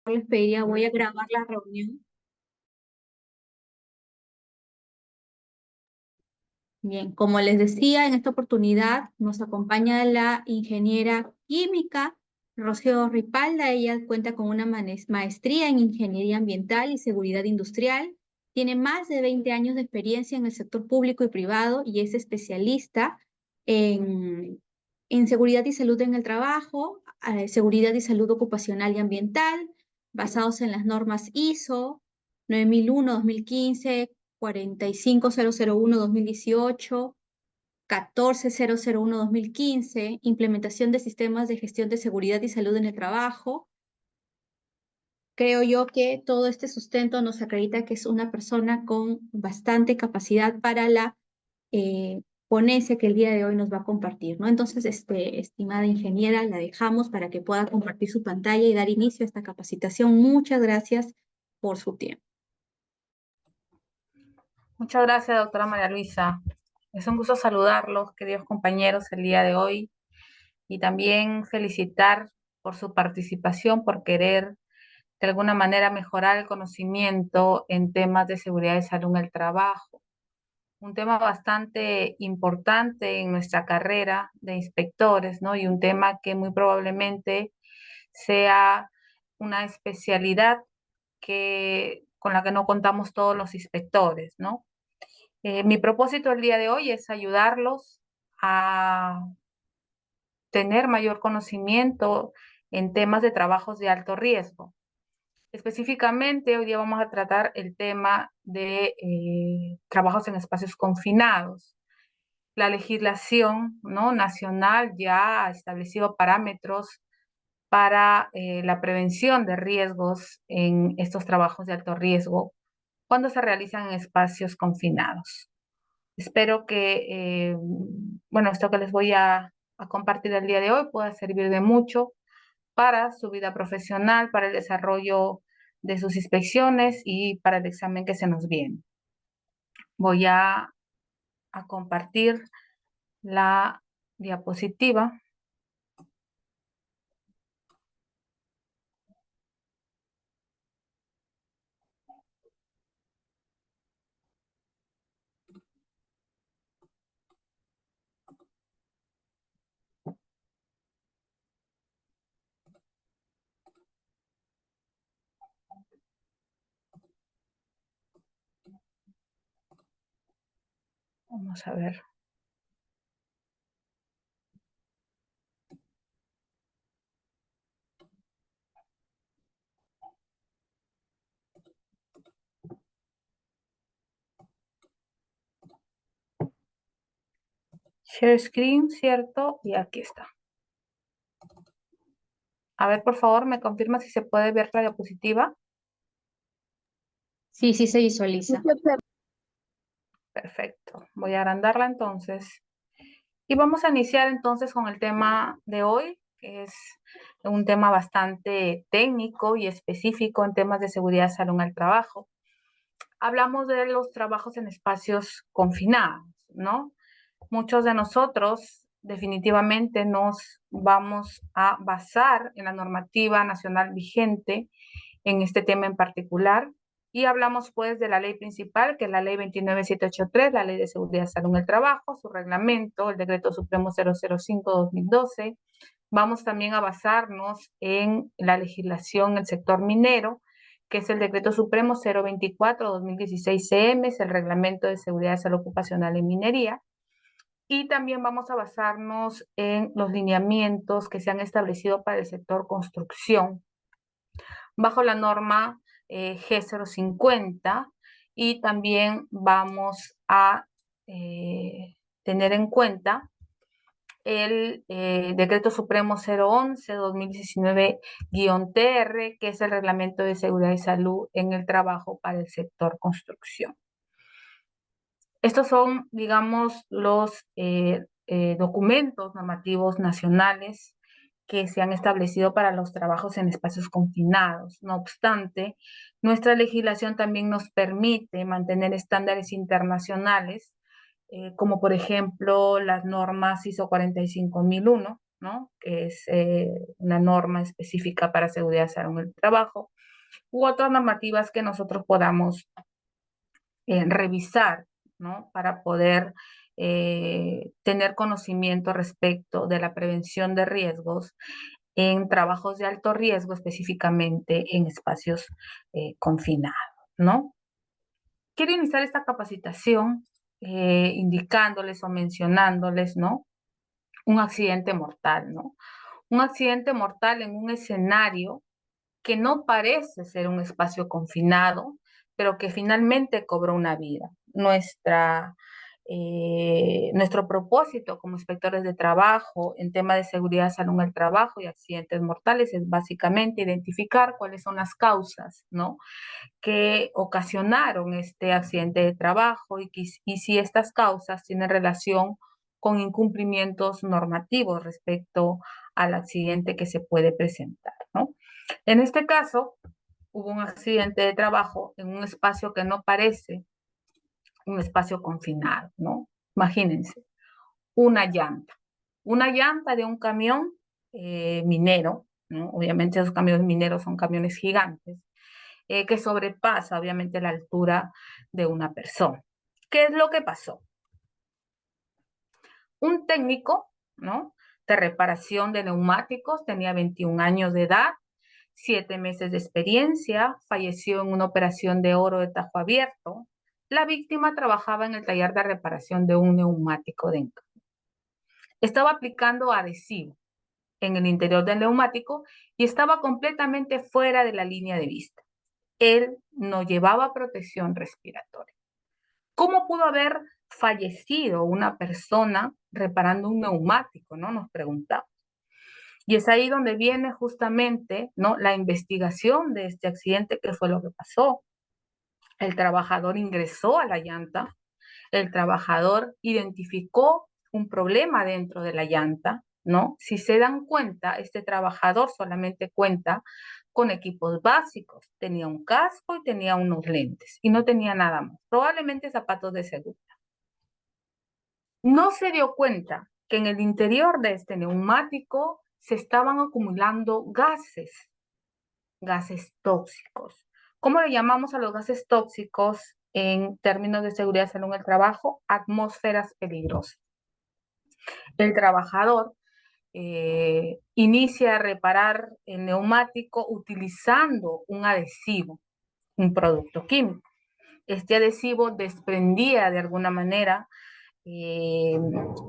les pediría, voy a grabar la reunión. Bien, como les decía, en esta oportunidad nos acompaña la ingeniera química Rocío Ripalda. Ella cuenta con una maestría en Ingeniería Ambiental y Seguridad Industrial. Tiene más de 20 años de experiencia en el sector público y privado y es especialista en, en seguridad y salud en el trabajo, seguridad y salud ocupacional y ambiental, basados en las normas ISO 9001, 2015, 45001 2018, 14001 2015, implementación de sistemas de gestión de seguridad y salud en el trabajo. Creo yo que todo este sustento nos acredita que es una persona con bastante capacidad para la ponencia que el día de hoy nos va a compartir, ¿no? Entonces, estimada ingeniera, la dejamos para que pueda compartir su pantalla y dar inicio a esta capacitación. Muchas gracias por su tiempo. Muchas gracias, doctora María Luisa. Es un gusto saludarlos, queridos compañeros, el día de hoy y también felicitar por su participación, por querer de alguna manera mejorar el conocimiento en temas de seguridad y salud en el trabajo. Un tema bastante importante en nuestra carrera de inspectores, ¿no? Y un tema que muy probablemente sea una especialidad con la que no contamos todos los inspectores, ¿no? Mi propósito el día de hoy es ayudarlos a tener mayor conocimiento en temas de trabajos de alto riesgo. Específicamente, hoy día vamos a tratar el tema de trabajos en espacios confinados. La legislación, ¿no?, nacional ya ha establecido parámetros para la prevención de riesgos en estos trabajos de alto riesgo cuando se realizan en espacios confinados. Espero que, bueno, esto que les voy a compartir el día de hoy pueda servir de mucho para su vida profesional, para el desarrollo de sus inspecciones y para el examen que se nos viene. Voy a compartir la diapositiva. Vamos a ver. Share screen, ¿cierto? Y aquí está. A ver, por favor, me confirma si se puede ver la diapositiva. Sí, sí se visualiza. Perfecto. Voy a agrandarla entonces. Y vamos a iniciar entonces con el tema de hoy, que es un tema bastante técnico y específico en temas de seguridad y salud en el trabajo. Hablamos de los trabajos en espacios confinados, ¿no? Muchos de nosotros definitivamente nos vamos a basar en la normativa nacional vigente en este tema en particular. Y hablamos pues de la ley principal, que es la ley 29783, la ley de seguridad y salud en el trabajo, su reglamento, el decreto supremo 005-2012. Vamos también a basarnos en la legislación del sector minero, que es el decreto supremo 024-2016 CM, es el reglamento de seguridad y salud ocupacional en minería. Y también vamos a basarnos en los lineamientos que se han establecido para el sector construcción, bajo la norma G050, y también vamos a tener en cuenta el decreto supremo 011-2019-TR, que es el reglamento de seguridad y salud en el trabajo para el sector construcción. Estos son, digamos, los documentos normativos nacionales que se han establecido para los trabajos en espacios confinados. No obstante, nuestra legislación también nos permite mantener estándares internacionales, como por ejemplo las normas ISO 45001, ¿no? Que es una norma específica para seguridad y salud en el trabajo, u otras normativas que nosotros podamos revisar, ¿no? Para poder tener conocimiento respecto de la prevención de riesgos en trabajos de alto riesgo, específicamente en espacios confinados, ¿no? Quiero iniciar esta capacitación indicándoles o mencionándoles, ¿no? Un accidente mortal, ¿no? Un accidente mortal en un escenario que no parece ser un espacio confinado, pero que finalmente cobró una vida. Nuestro propósito como inspectores de trabajo en tema de seguridad, salud en el trabajo y accidentes mortales es básicamente identificar cuáles son las causas, ¿no? Que ocasionaron este accidente de trabajo y si estas causas tienen relación con incumplimientos normativos respecto al accidente que se puede presentar, ¿no? En este caso, hubo un accidente de trabajo en un espacio que no parece un espacio confinado, ¿no? Imagínense, una llanta, una llanta de un camión minero, ¿no? Obviamente esos camiones mineros son camiones gigantes, que sobrepasa obviamente la altura de una persona. ¿Qué es lo que pasó? Un técnico, ¿no? De reparación de neumáticos, tenía 21 años de edad, 7 meses de experiencia, falleció en una operación de oro de tajo abierto. La víctima trabajaba en el taller de reparación de un neumático de Enca. Estaba aplicando adhesivo en el interior del neumático y estaba completamente fuera de la línea de vista. Él no llevaba protección respiratoria. ¿Cómo pudo haber fallecido una persona reparando un neumático? ¿No? Nos preguntamos. Y es ahí donde viene justamente, ¿no? La investigación de este accidente, qué fue lo que pasó. El trabajador ingresó a la llanta, el trabajador identificó un problema dentro de la llanta, ¿no? Si se dan cuenta, este trabajador solamente cuenta con equipos básicos, tenía un casco y tenía unos lentes y no tenía nada más, probablemente zapatos de seguridad. No se dio cuenta que en el interior de este neumático se estaban acumulando gases tóxicos. ¿Cómo le llamamos a los gases tóxicos en términos de seguridad y salud en el trabajo? Atmósferas peligrosas. El trabajador inicia a reparar el neumático utilizando un adhesivo, un producto químico. Este adhesivo desprendía de alguna manera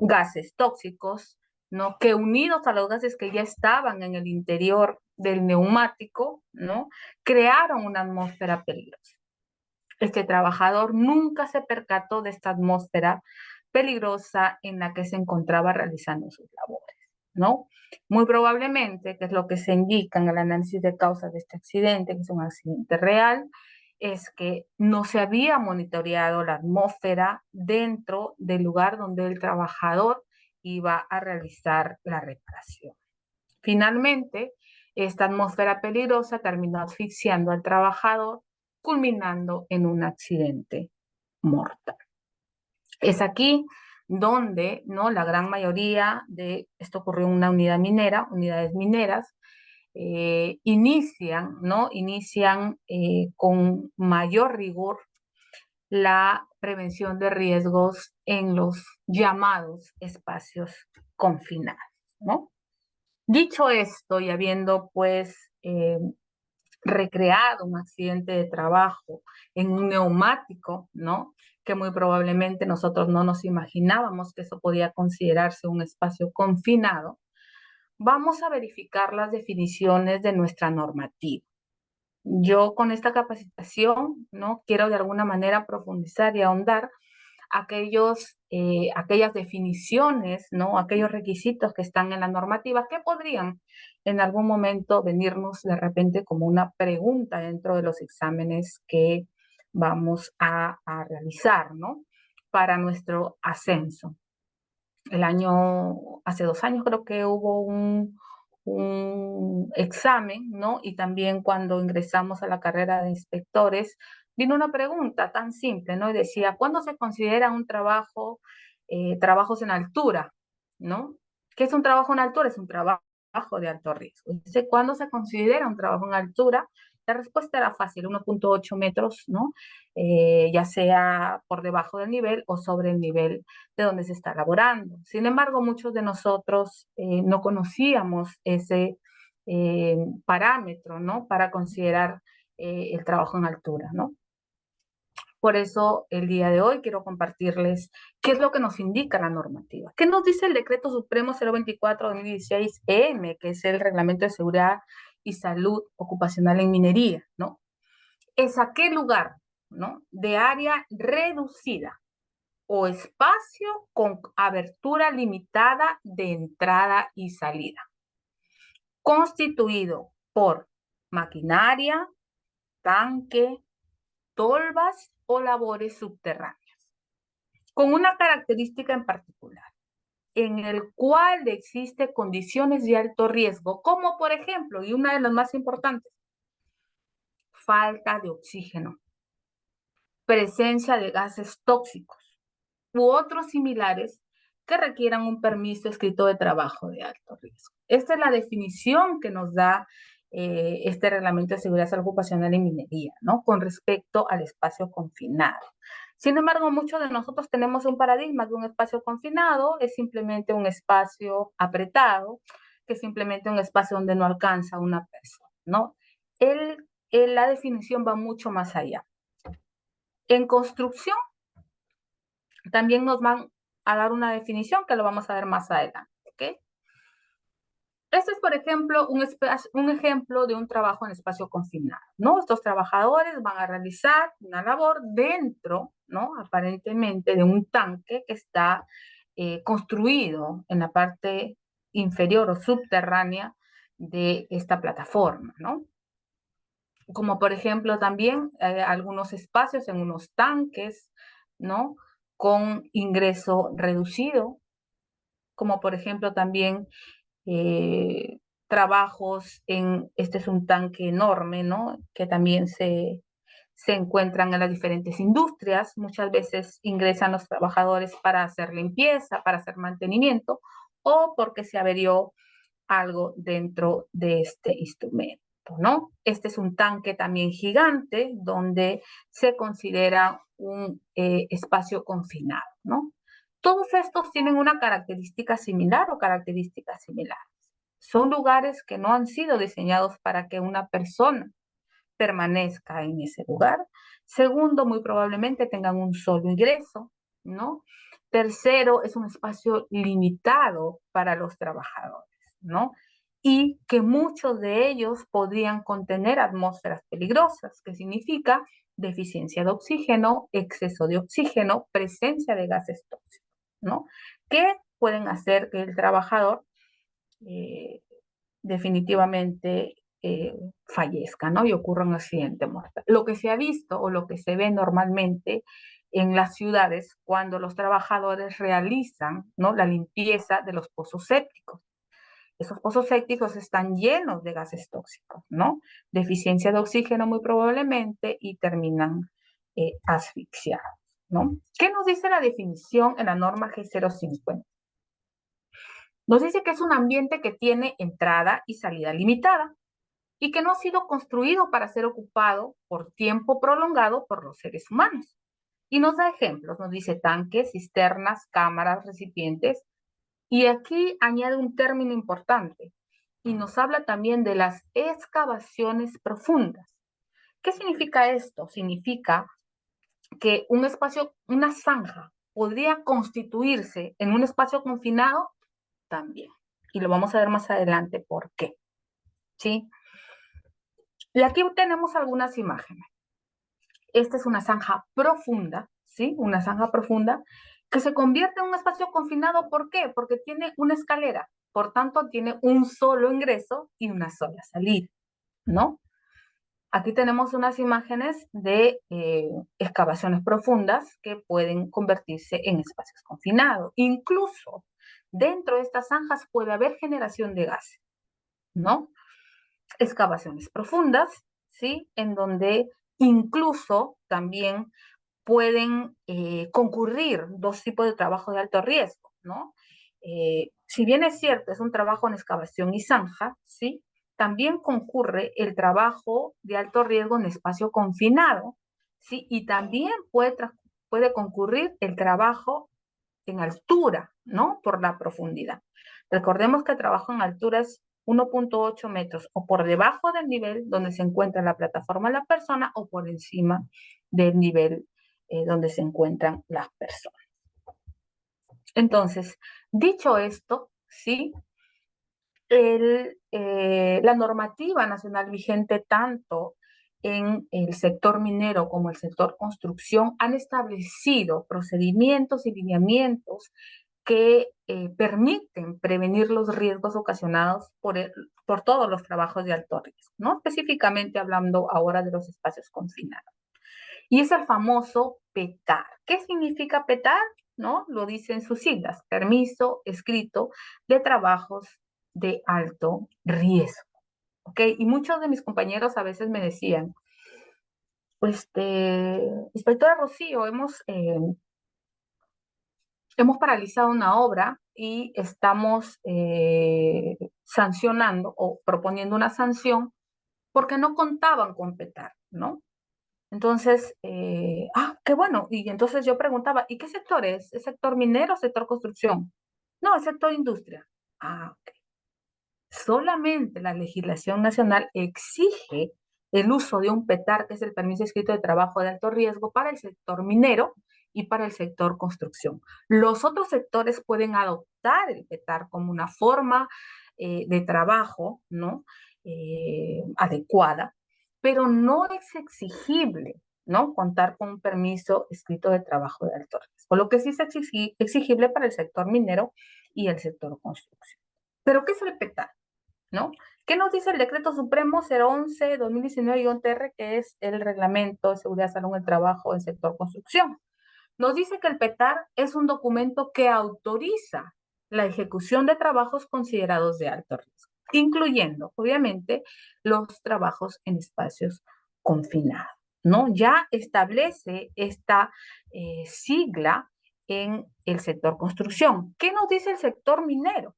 gases tóxicos, ¿no? Que unidos a los gases que ya estaban en el interior del neumático, ¿no? Crearon una atmósfera peligrosa. Este trabajador nunca se percató de esta atmósfera peligrosa en la que se encontraba realizando sus labores, ¿no? Muy probablemente, que es lo que se indica en el análisis de causas de este accidente, que es un accidente real, es que no se había monitoreado la atmósfera dentro del lugar donde el trabajador iba a realizar la reparación. Finalmente, esta atmósfera peligrosa terminó asfixiando al trabajador, culminando en un accidente mortal. Es aquí donde, ¿no? La gran mayoría de esto ocurrió en una unidad minera, unidades mineras, inician, ¿no? Inician con mayor rigor la prevención de riesgos en los llamados espacios confinados, ¿no? Dicho esto y habiendo pues recreado un accidente de trabajo en un neumático, ¿no? Que muy probablemente nosotros no nos imaginábamos que eso podía considerarse un espacio confinado, vamos a verificar las definiciones de nuestra normativa. Yo con esta capacitación, ¿no? Quiero de alguna manera profundizar y ahondar aquellas definiciones, ¿no? Aquellos requisitos que están en la normativa que podrían en algún momento venirnos de repente como una pregunta dentro de los exámenes que vamos a realizar, ¿no? Para nuestro ascenso. Hace 2 años creo que hubo un examen, ¿no? Y también cuando ingresamos a la carrera de inspectores, vino una pregunta tan simple, ¿no? Y decía, ¿cuándo se considera un trabajo, trabajos en altura, ¿no? ¿Qué es un trabajo en altura? Es un trabajo de alto riesgo. Entonces, ¿cuándo se considera un trabajo en altura? La respuesta era fácil, 1.8 metros, ¿no? Ya sea por debajo del nivel o sobre el nivel de donde se está laborando. Sin embargo, muchos de nosotros no conocíamos ese parámetro, ¿no? Para considerar el trabajo en altura, ¿no? Por eso el día de hoy quiero compartirles qué es lo que nos indica la normativa. ¿Qué nos dice el Decreto Supremo 024-2016-EM, que es el Reglamento de Seguridad y Salud Ocupacional en Minería, ¿no? Es aquel lugar, ¿no? De área reducida o espacio con abertura limitada de entrada y salida, constituido por maquinaria, tanque, tolvas o labores subterráneas, con una característica en particular, en el cual existe condiciones de alto riesgo, como por ejemplo, y una de las más importantes, falta de oxígeno, presencia de gases tóxicos u otros similares que requieran un permiso escrito de trabajo de alto riesgo. Esta es la definición que nos da este reglamento de seguridad ocupacional en minería, ¿no? Con respecto al espacio confinado. Sin embargo, muchos de nosotros tenemos un paradigma que un espacio confinado es simplemente un espacio apretado, que es simplemente un espacio donde no alcanza una persona, ¿no? La definición va mucho más allá. En construcción también nos van a dar una definición que lo vamos a ver más adelante, ¿ok? Este es, por ejemplo, un ejemplo de un trabajo en espacio confinado, ¿no? Estos trabajadores van a realizar una labor dentro, ¿no? Aparentemente de un tanque que está construido en la parte inferior o subterránea de esta plataforma, ¿no? Como por ejemplo también algunos espacios en unos tanques, ¿no? Con ingreso reducido, como por ejemplo también eh, trabajos este es un tanque enorme, ¿no? Que también se encuentran en las diferentes industrias. Muchas veces ingresan los trabajadores para hacer limpieza, para hacer mantenimiento, o porque se averió algo dentro de este instrumento, ¿no? Este es un tanque también gigante donde se considera un espacio confinado, ¿no? Todos estos tienen una característica similar o características similares. Son lugares que no han sido diseñados para que una persona permanezca en ese lugar. Segundo, muy probablemente tengan un solo ingreso, ¿no? Tercero, es un espacio limitado para los trabajadores, ¿no? Y que muchos de ellos podrían contener atmósferas peligrosas, que significa deficiencia de oxígeno, exceso de oxígeno, presencia de gases tóxicos, ¿no? Que pueden hacer que el trabajador eh, definitivamente fallezca, ¿no? Y ocurra un accidente mortal. Lo que se ha visto o lo que se ve normalmente en las ciudades cuando los trabajadores realizan, ¿no? La limpieza de los pozos sépticos. Esos pozos sépticos están llenos de gases tóxicos, ¿no? Deficiencia de oxígeno muy probablemente y terminan asfixiados, ¿no? ¿Qué nos dice la definición en la norma G050? Nos dice que es un ambiente que tiene entrada y salida limitada y que no ha sido construido para ser ocupado por tiempo prolongado por los seres humanos. Y nos da ejemplos, nos dice tanques, cisternas, cámaras, recipientes. Y aquí añade un término importante y nos habla también de las excavaciones profundas. ¿Qué significa esto? Significa que un espacio, una zanja, podría constituirse en un espacio confinado también. Y lo vamos a ver más adelante por qué. ¿Sí? Y aquí tenemos algunas imágenes. Esta es una zanja profunda, ¿sí? Una zanja profunda que se convierte en un espacio confinado. ¿Por qué? Porque tiene una escalera. Por tanto, tiene un solo ingreso y una sola salida, ¿no? Aquí tenemos unas imágenes de excavaciones profundas que pueden convertirse en espacios confinados. Incluso dentro de estas zanjas puede haber generación de gas, ¿no? Excavaciones profundas, ¿sí? En donde incluso también pueden concurrir dos tipos de trabajo de alto riesgo, ¿no? si bien es cierto, es un trabajo en excavación y zanja, ¿sí? También concurre el trabajo de alto riesgo en espacio confinado, ¿sí? Y también puede concurrir el trabajo en altura, ¿no? Por la profundidad. Recordemos que el trabajo en altura es 1.8 metros o por debajo del nivel donde se encuentra la plataforma de la persona o por encima del nivel donde se encuentran las personas. Entonces, dicho esto, ¿sí? La normativa nacional vigente tanto en el sector minero como el sector construcción han establecido procedimientos y lineamientos que permiten prevenir los riesgos ocasionados por todos los trabajos de alto riesgo, ¿no? Específicamente hablando ahora de los espacios confinados. Y es el famoso PETAR. ¿Qué significa PETAR? ¿No? Lo dicen sus siglas, permiso escrito de trabajos de alto riesgo. ¿Ok? Y muchos de mis compañeros a veces me decían, pues, inspectora Rocío, hemos paralizado una obra y estamos sancionando o proponiendo una sanción porque no contaban con PETAR, ¿no? Entonces, qué bueno. Y entonces yo preguntaba, ¿y qué sector es? ¿Es sector minero o sector construcción? No, es sector industria. Ok. Solamente la legislación nacional exige el uso de un PETAR, que es el permiso escrito de trabajo de alto riesgo, para el sector minero y para el sector construcción. Los otros sectores pueden adoptar el PETAR como una forma de trabajo, ¿no? Adecuada, pero no es exigible, ¿no? Contar con un permiso escrito de trabajo de alto riesgo. Lo que sí es exigible para el sector minero y el sector construcción. ¿Pero qué es el PETAR? ¿No? ¿Qué nos dice el Decreto Supremo 011-2019-TR, que es el Reglamento de Seguridad, Salud en el Trabajo del sector construcción? Nos dice que el PETAR es un documento que autoriza la ejecución de trabajos considerados de alto riesgo, incluyendo, obviamente, los trabajos en espacios confinados, ¿no? Ya establece esta sigla en el sector construcción. ¿Qué nos dice el sector minero?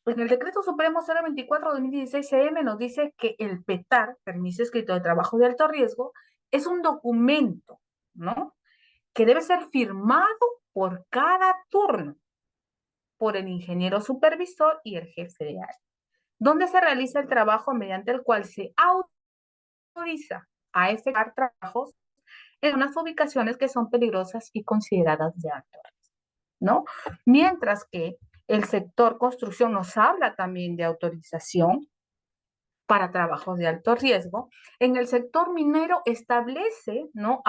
Pues en el Decreto Supremo 024-2016-CM nos dice que el PETAR, permiso escrito de trabajo de alto riesgo, es un documento, ¿no? Que debe ser firmado por cada turno, por el ingeniero supervisor y el jefe de área, donde se realiza el trabajo mediante el cual se autoriza a efectuar trabajos en unas ubicaciones que son peligrosas y consideradas de alto riesgo, ¿no? Mientras que el sector construcción nos habla también de autorización para trabajos de alto riesgo. En el sector minero establece, ¿no?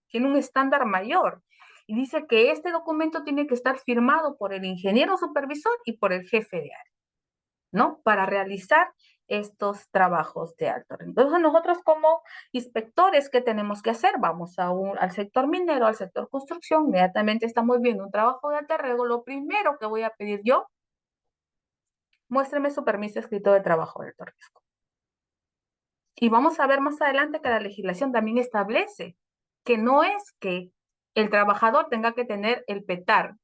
Tiene un estándar mayor y dice que este documento tiene que estar firmado por el ingeniero supervisor y por el jefe de área, ¿no? Para realizar estos trabajos de alto riesgo. Entonces nosotros como inspectores, ¿qué tenemos que hacer? Vamos al sector minero, al sector construcción, inmediatamente estamos viendo un trabajo de alto riesgo, lo primero que voy a pedir yo, muéstreme su permiso escrito de trabajo de alto riesgo. Y vamos a ver más adelante que la legislación también establece que no es que el trabajador tenga que tener el PETAR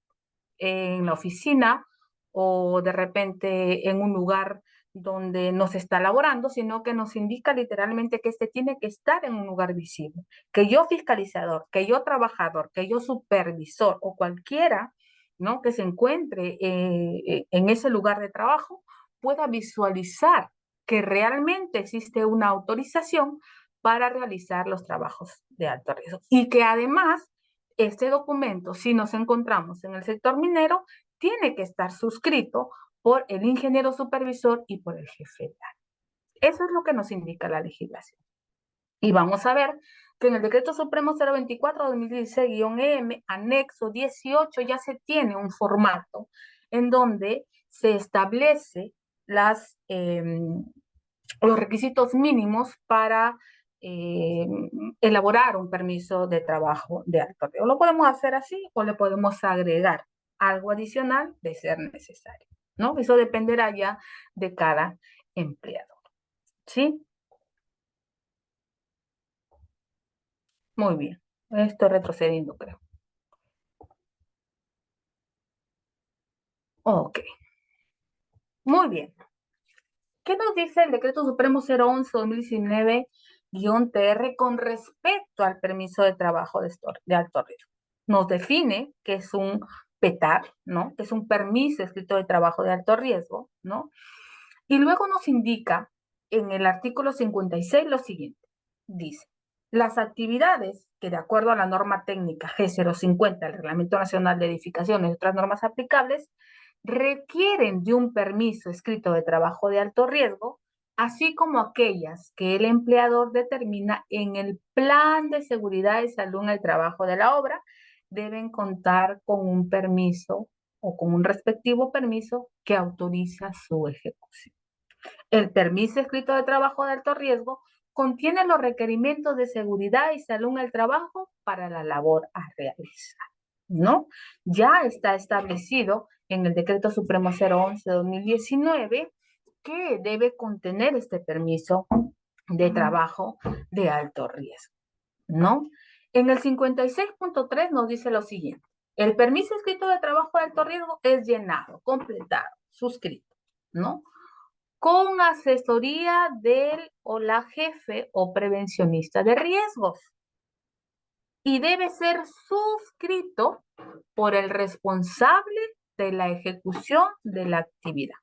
en la oficina o de repente en un lugar donde no se está laborando, sino que nos indica literalmente que este tiene que estar en un lugar visible. Que yo fiscalizador, que yo trabajador, que yo supervisor o cualquiera, ¿no? Que se encuentre en ese lugar de trabajo pueda visualizar que realmente existe una autorización para realizar los trabajos de alto riesgo. Y que además este documento, si nos encontramos en el sector minero, tiene que estar suscrito por el ingeniero supervisor y por el jefe de área. Eso es lo que nos indica la legislación. Y vamos a ver que en el Decreto Supremo 024-2016-EM, anexo 18, ya se tiene un formato en donde se establece los requisitos mínimos para elaborar un permiso de trabajo de alto riesgo. Lo podemos hacer así o le podemos agregar algo adicional de ser necesario, ¿no? Eso dependerá ya de cada empleador, ¿sí? Muy bien. Estoy retrocediendo, creo. Ok, muy bien. ¿Qué nos dice el Decreto Supremo 011-2019-TR con respecto al permiso de trabajo de alto riesgo? Nos define que es un PETAR, ¿no? Que es un permiso escrito de trabajo de alto riesgo, ¿no? Y luego nos indica en el artículo 56 lo siguiente. Dice, las actividades que de acuerdo a la norma técnica G050, el Reglamento Nacional de Edificaciones y otras normas aplicables, requieren de un permiso escrito de trabajo de alto riesgo, así como aquellas que el empleador determina en el plan de seguridad y salud en el trabajo de la obra, deben contar con un permiso o con un respectivo permiso que autoriza su ejecución. El permiso escrito de trabajo de alto riesgo contiene los requerimientos de seguridad y salud en el trabajo para la labor a realizar, ¿no? Ya está establecido en el Decreto Supremo 011-2019 que debe contener este permiso de trabajo de alto riesgo, ¿no? En el 56.3 nos dice lo siguiente. El permiso escrito de trabajo de alto riesgo es llenado, completado, suscrito, ¿no? Con asesoría del o la jefe o prevencionista de riesgos y debe ser suscrito por el responsable de la ejecución de la actividad.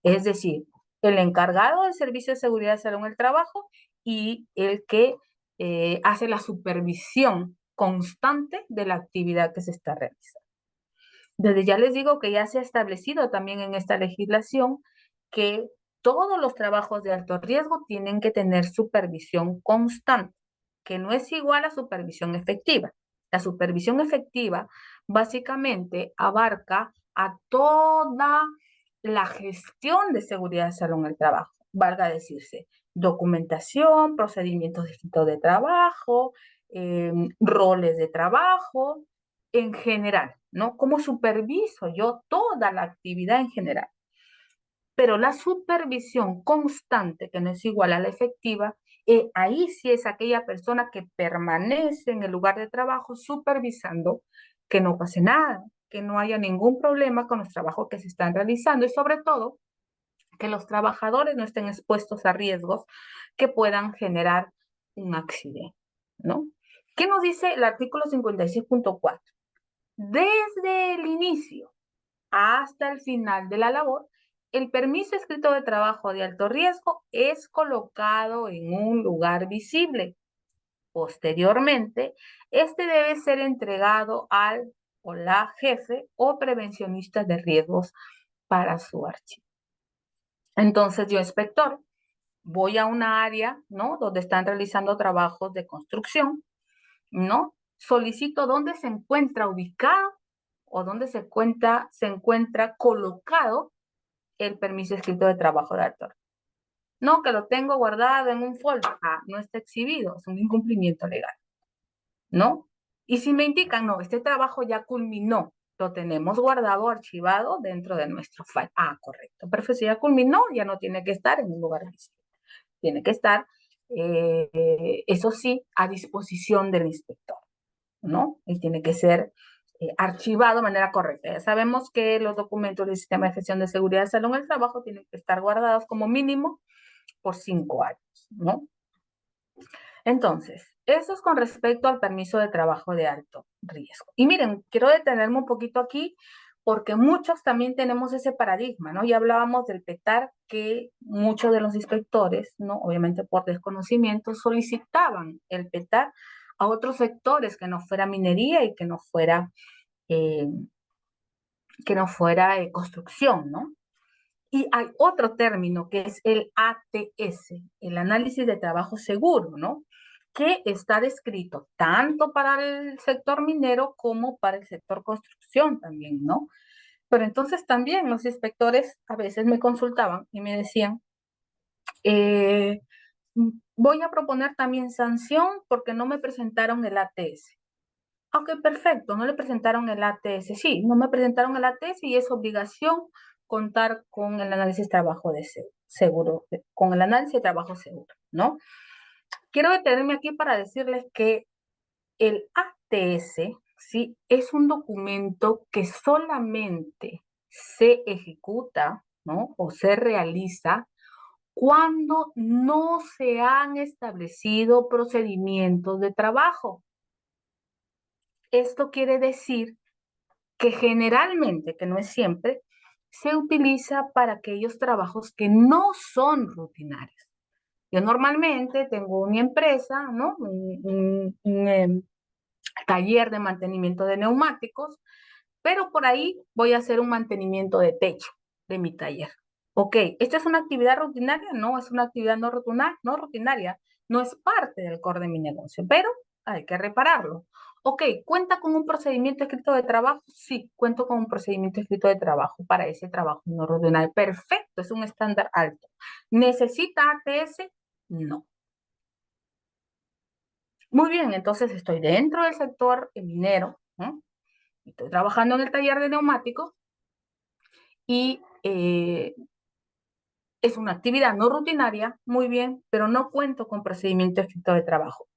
Es decir, el encargado del Servicio de Seguridad y Salud en el Trabajo y el que hace la supervisión constante de la actividad que se está realizando. Desde ya les digo que ya se ha establecido también en esta legislación que todos los trabajos de alto riesgo tienen que tener supervisión constante, que no es igual a supervisión efectiva. La supervisión efectiva básicamente abarca a toda la gestión de seguridad y salud en el trabajo, valga decirse, documentación, procedimientos de trabajo, roles de trabajo, en general, ¿no? ¿Cómo superviso yo toda la actividad en general? Pero la supervisión constante, que no es igual a la efectiva, ahí sí es aquella persona que permanece en el lugar de trabajo supervisando que no pase nada, que no haya ningún problema con los trabajos que se están realizando y sobre todo que los trabajadores no estén expuestos a riesgos que puedan generar un accidente, ¿no? ¿Qué nos dice el artículo 56.4? Desde el inicio hasta el final de la labor, el permiso escrito de trabajo de alto riesgo es colocado en un lugar visible. Posteriormente, este debe ser entregado al o la jefe o prevencionista de riesgos para su archivo. Entonces, yo, inspector, voy a una área, ¿no? Donde están realizando trabajos de construcción, ¿no? Solicito dónde se encuentra ubicado o dónde se encuentra colocado el permiso escrito de trabajo de alto riesgo. No, que lo tengo guardado en un folder. Ah, no está exhibido, es un incumplimiento legal, ¿no? Y si me indican, no, este trabajo ya culminó, lo tenemos guardado, archivado dentro de nuestro file. Ah, correcto. Pero si ya culminó, ya no tiene que estar en un lugar visible. Tiene que estar, eso sí, a disposición del inspector, ¿no? Y tiene que ser archivado de manera correcta. Ya sabemos que los documentos del Sistema de Gestión de Seguridad y Salud en el Trabajo tienen que estar guardados como mínimo por 5 años, ¿no? Entonces, eso es con respecto al permiso de trabajo de alto riesgo. Y miren, quiero detenerme un poquito aquí porque muchos también tenemos ese paradigma, ¿no? Ya hablábamos del PETAR que muchos de los inspectores, ¿no? Obviamente por desconocimiento, solicitaban el PETAR a otros sectores que no fuera minería y eh, que no fuera construcción, ¿no? Y hay otro término que es el ATS, el análisis de trabajo seguro, ¿no? Que está descrito tanto para el sector minero como para el sector construcción también, ¿no? Pero entonces también los inspectores a veces me consultaban y me decían, eh, voy a proponer también sanción porque no me presentaron el ATS. Ok, perfecto, no le presentaron el ATS. Sí, no me presentaron el ATS y es obligación contar con el análisis de trabajo de seguro, con el análisis de trabajo seguro, ¿no? Quiero detenerme aquí para decirles que el ATS, ¿sí? Es un documento que solamente se ejecuta, ¿no? O se realiza cuando no se han establecido procedimientos de trabajo. Esto quiere decir que generalmente, que no es siempre, se utiliza para aquellos trabajos que no son rutinarios. Yo normalmente tengo una empresa, ¿no? Un taller de mantenimiento de neumáticos, pero por ahí voy a hacer un mantenimiento de techo de mi taller. Ok, ¿esta es una actividad rutinaria? No, es una actividad no rutinaria, no es parte del core de mi negocio, pero hay que repararlo. Ok, ¿cuenta con un procedimiento escrito de trabajo? Sí, cuento con un procedimiento escrito de trabajo para ese trabajo no rutinario. Perfecto, es un estándar alto. ¿Necesita ATS? No. Muy bien, entonces estoy dentro del sector minero, ¿no? Estoy trabajando en el taller de neumáticos y es una actividad no rutinaria, muy bien, pero no cuento con procedimiento escrito de trabajo.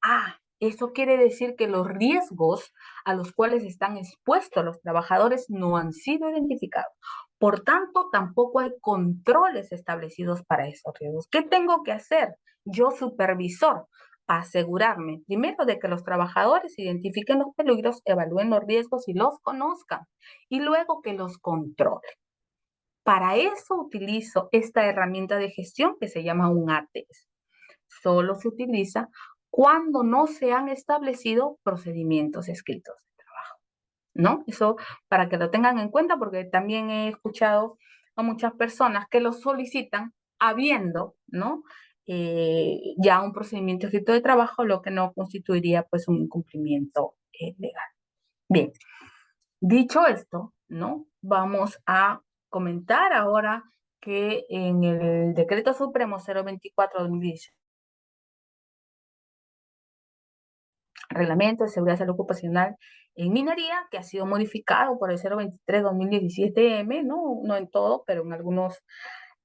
Eso quiere decir que los riesgos a los cuales están expuestos los trabajadores no han sido identificados. Por tanto, tampoco hay controles establecidos para esos riesgos. ¿Qué tengo que hacer? Yo, supervisor, asegurarme primero de que los trabajadores identifiquen los peligros, evalúen los riesgos y los conozcan, y luego que los controlen. Para eso utilizo esta herramienta de gestión que se llama un ATS. Solo se utiliza cuando no se han establecido procedimientos escritos de trabajo, ¿no? Eso para que lo tengan en cuenta, porque también he escuchado a muchas personas que lo solicitan habiendo, ¿no? Ya un procedimiento escrito de trabajo, lo que no constituiría pues un incumplimiento legal. Bien, dicho esto, ¿no? Vamos a comentar ahora que en el Decreto Supremo 024/2016, Reglamento de Seguridad y Salud Ocupacional en Minería, que ha sido modificado por el 023/2017M, ¿no? No en todo, pero en algunos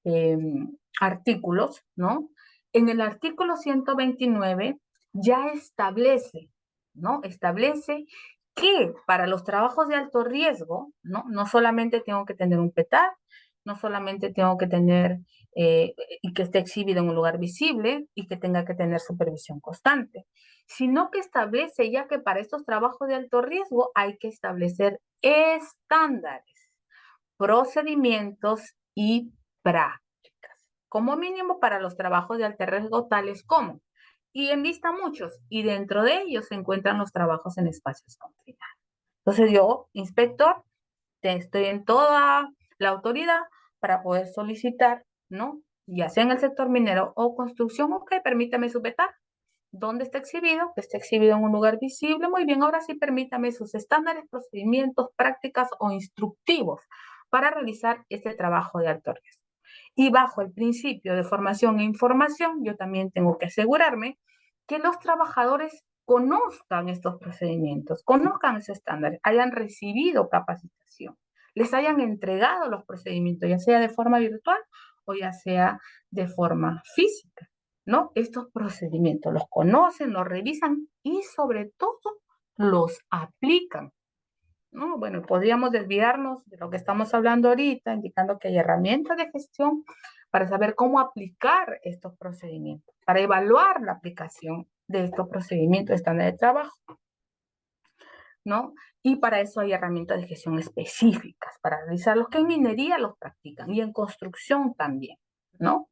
eh, artículos, ¿no? En el artículo 129 ya establece, ¿no? Establece que para los trabajos de alto riesgo, ¿no? No solamente tengo que tener un PETAR, no solamente tengo que tener y que esté exhibido en un lugar visible y que tenga que tener supervisión constante, sino que establece ya que para estos trabajos de alto riesgo hay que establecer estándares, procedimientos y prácticas, como mínimo para los trabajos de alto riesgo tales como, y en vista muchos, y dentro de ellos se encuentran los trabajos en espacios confinados. Entonces yo, inspector, estoy en toda la autoridad para poder solicitar, ¿no? Ya sea en el sector minero o construcción, ok, permítame sujetar. ¿Dónde está exhibido? Que esté exhibido en un lugar visible. Muy bien, ahora sí permítame sus estándares, procedimientos, prácticas o instructivos para realizar este trabajo de alto riesgo. Y bajo el principio de formación e información, yo también tengo que asegurarme que los trabajadores conozcan estos procedimientos, conozcan esos estándares, hayan recibido capacitación, les hayan entregado los procedimientos, ya sea de forma virtual o ya sea de forma física, ¿no? Estos procedimientos los conocen, los revisan y sobre todo los aplican, ¿no? Bueno, podríamos desviarnos de lo que estamos hablando ahorita, indicando que hay herramientas de gestión para saber cómo aplicar estos procedimientos, para evaluar la aplicación de estos procedimientos de estándar de trabajo, ¿no? Y para eso hay herramientas de gestión específicas, para realizarlos, que en minería los practican y en construcción también, ¿no?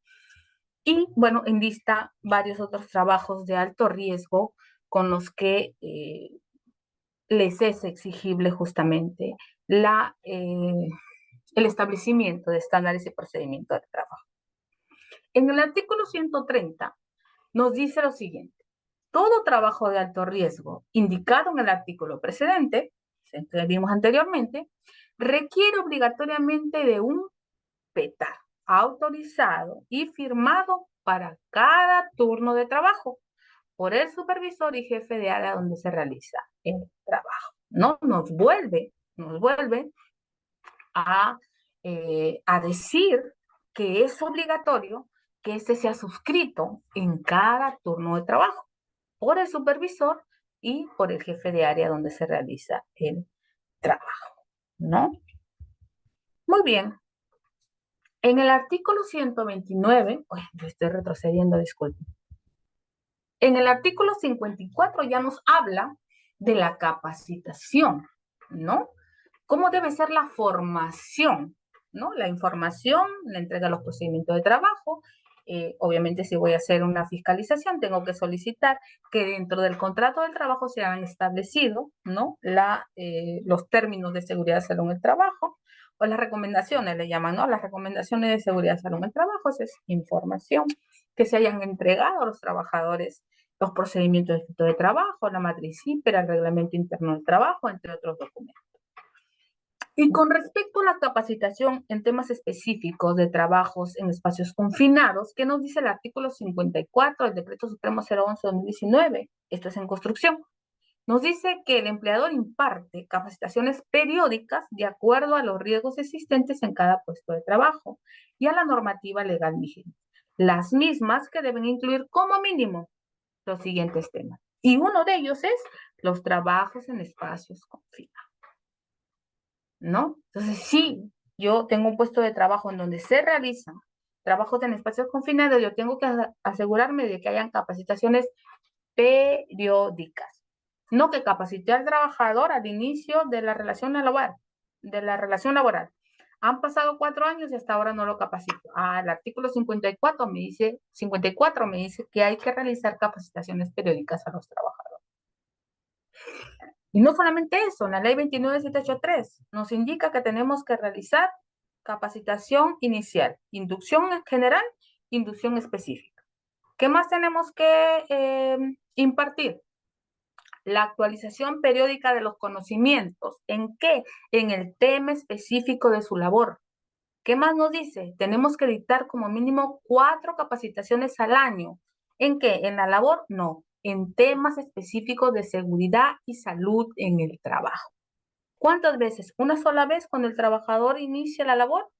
Y bueno, en lista varios otros trabajos de alto riesgo con los que les es exigible justamente el establecimiento de estándares y procedimientos de trabajo. En el artículo 130 nos dice lo siguiente: todo trabajo de alto riesgo indicado en el artículo precedente, que vimos anteriormente, requiere obligatoriamente de un PETAR autorizado y firmado para cada turno de trabajo por el supervisor y jefe de área donde se realiza el trabajo. ¿No? Nos vuelve a decir que es obligatorio que este sea suscrito en cada turno de trabajo por el supervisor y por el jefe de área donde se realiza el trabajo, ¿no? Muy bien. En el artículo 129, yo estoy retrocediendo, disculpen. En el artículo 54 ya nos habla de la capacitación, ¿no? ¿Cómo debe ser la formación? ¿No? La información, la entrega de los procedimientos de trabajo. Obviamente, si voy a hacer una fiscalización, tengo que solicitar que dentro del contrato del trabajo se hayan establecido, ¿no? Los términos de seguridad de salud en el trabajo, o las recomendaciones, le llaman, ¿no? Las recomendaciones de seguridad de salud en el trabajo, esa es información, que se hayan entregado a los trabajadores los procedimientos de trabajo, la matriz IPER, el reglamento interno del trabajo, entre otros documentos. Y con respecto a la capacitación en temas específicos de trabajos en espacios confinados, ¿qué nos dice el artículo 54 del Decreto Supremo 011-2019? Esto es en construcción. Nos dice que el empleador imparte capacitaciones periódicas de acuerdo a los riesgos existentes en cada puesto de trabajo y a la normativa legal vigente. Las mismas que deben incluir como mínimo los siguientes temas. Y uno de ellos es los trabajos en espacios confinados, ¿no? Entonces, sí, yo tengo un puesto de trabajo en donde se realizan trabajos en espacios confinados, yo tengo que asegurarme de que hayan capacitaciones periódicas. No que capacite al trabajador al inicio de la relación laboral. Han pasado 4 años y hasta ahora no lo capacito. El artículo 54 me dice que hay que realizar capacitaciones periódicas a los trabajadores. Y no solamente eso, la ley 29783 nos indica que tenemos que realizar capacitación inicial, inducción en general, inducción específica. ¿Qué más tenemos que impartir? La actualización periódica de los conocimientos. ¿En qué? En el tema específico de su labor. ¿Qué más nos dice? Tenemos que dictar como mínimo 4 capacitaciones al año. ¿En qué? ¿En la labor? No. En temas específicos de seguridad y salud en el trabajo. ¿Cuántas veces? ¿Una sola vez cuando el trabajador inicia la labor?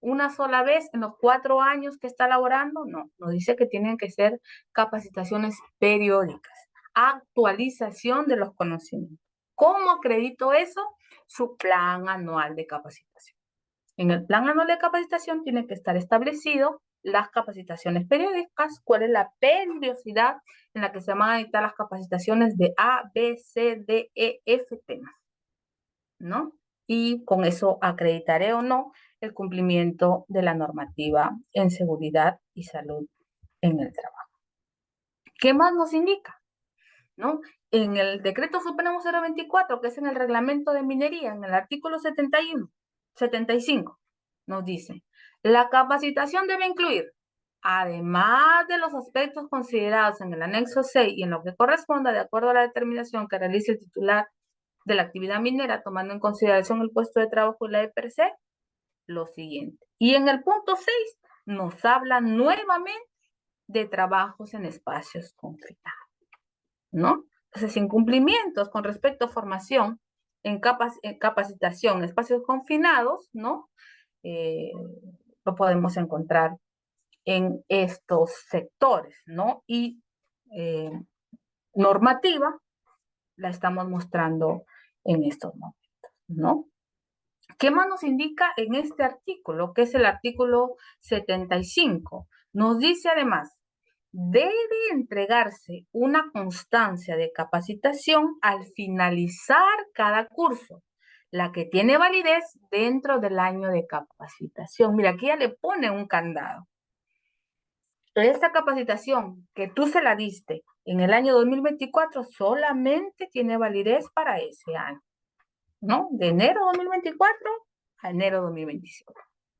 ¿Una sola vez en los 4 años que está laborando? No, nos dice que tienen que ser capacitaciones periódicas. Actualización de los conocimientos. ¿Cómo acredito eso? Su plan anual de capacitación. En el plan anual de capacitación tiene que estar establecido las capacitaciones periódicas, cuál es la periodicidad en la que se van a dictar las capacitaciones de A, B, C, D, E, F temas, ¿no? Y con eso acreditaré o no el cumplimiento de la normativa en seguridad y salud en el trabajo. ¿Qué más nos indica? ¿No? En el Decreto Supremo 024, que es en el Reglamento de Minería, en el artículo 75, nos dice, la capacitación debe incluir, además de los aspectos considerados en el anexo 6 y en lo que corresponda de acuerdo a la determinación que realice el titular de la actividad minera, tomando en consideración el puesto de trabajo y la per se, lo siguiente. Y en el punto 6 nos habla nuevamente de trabajos en espacios confinados, ¿no? Entonces, incumplimientos con respecto a formación en capacitación en espacios confinados, ¿no? Lo podemos encontrar en estos sectores, ¿no? Y normativa la estamos mostrando en estos momentos, ¿no? ¿Qué más nos indica en este artículo, que es el artículo 75? Nos dice además, debe entregarse una constancia de capacitación al finalizar cada curso, la que tiene validez dentro del año de capacitación. Mira, aquí ya le pone un candado. Esta capacitación que tú se la diste en el año 2024 solamente tiene validez para ese año, ¿no? De enero 2024 a enero 2025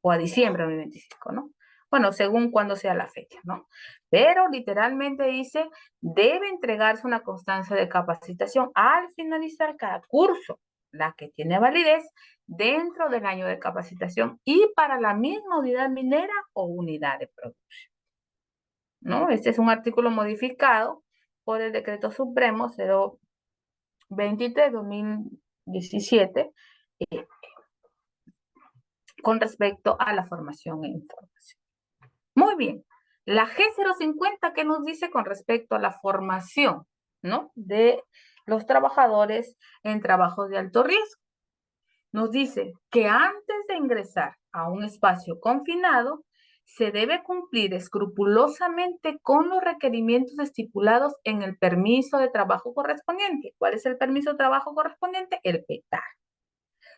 o a diciembre 2025, ¿no? Bueno, según cuando sea la fecha, ¿no? Pero literalmente dice, debe entregarse una constancia de capacitación al finalizar cada curso, la que tiene validez dentro del año de capacitación y para la misma unidad minera o unidad de producción, ¿no? Este es un artículo modificado por el Decreto Supremo 023-2017 con respecto a la formación e información. Muy bien. La G050, ¿qué nos dice con respecto a la formación, ¿no? De los trabajadores en trabajos de alto riesgo? nos dice que antes de ingresar a un espacio confinado, se debe cumplir escrupulosamente con los requerimientos estipulados en el permiso de trabajo correspondiente. ¿Cuál es el permiso de trabajo correspondiente? El PETAR.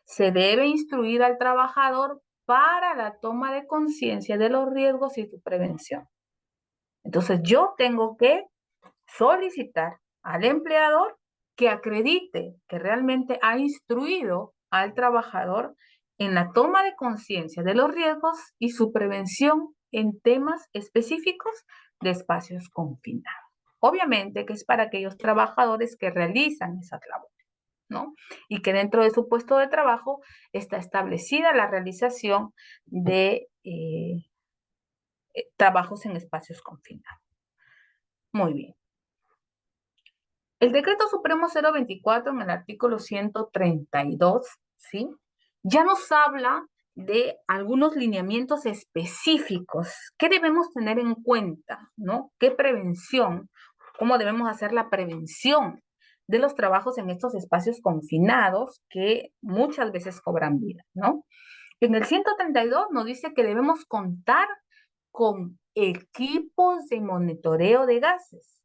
Se debe instruir al trabajador para la toma de conciencia de los riesgos y su prevención. Entonces, yo tengo que solicitar al empleador que acredite que realmente ha instruido al trabajador en la toma de conciencia de los riesgos y su prevención en temas específicos de espacios confinados. Obviamente que es para aquellos trabajadores que realizan esas labores, ¿no? Y que dentro de su puesto de trabajo está establecida la realización de trabajos en espacios confinados. Muy bien. El Decreto Supremo 024 en el artículo 132, ¿sí? Ya nos habla de algunos lineamientos específicos que debemos tener en cuenta, ¿no? ¿Qué prevención? ¿Cómo debemos hacer la prevención de los trabajos en estos espacios confinados que muchas veces cobran vida, ¿no? En el 132 nos dice que debemos contar con equipos de monitoreo de gases.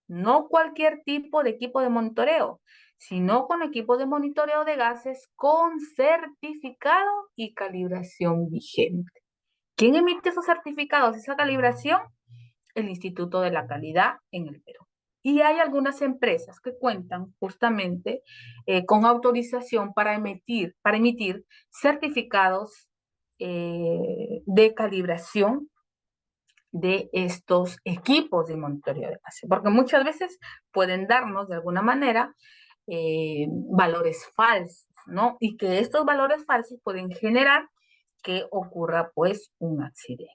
No cualquier tipo de equipo de monitoreo, sino con equipos de monitoreo de gases con certificado y calibración vigente. ¿Quién emite esos certificados, esa calibración? El Instituto de la Calidad en el Perú. Y hay algunas empresas que cuentan justamente con autorización para emitir certificados de calibración de estos equipos de monitoreo de gases, porque muchas veces pueden darnos de alguna manera valores falsos, ¿no? Y que estos valores falsos pueden generar que ocurra pues un accidente,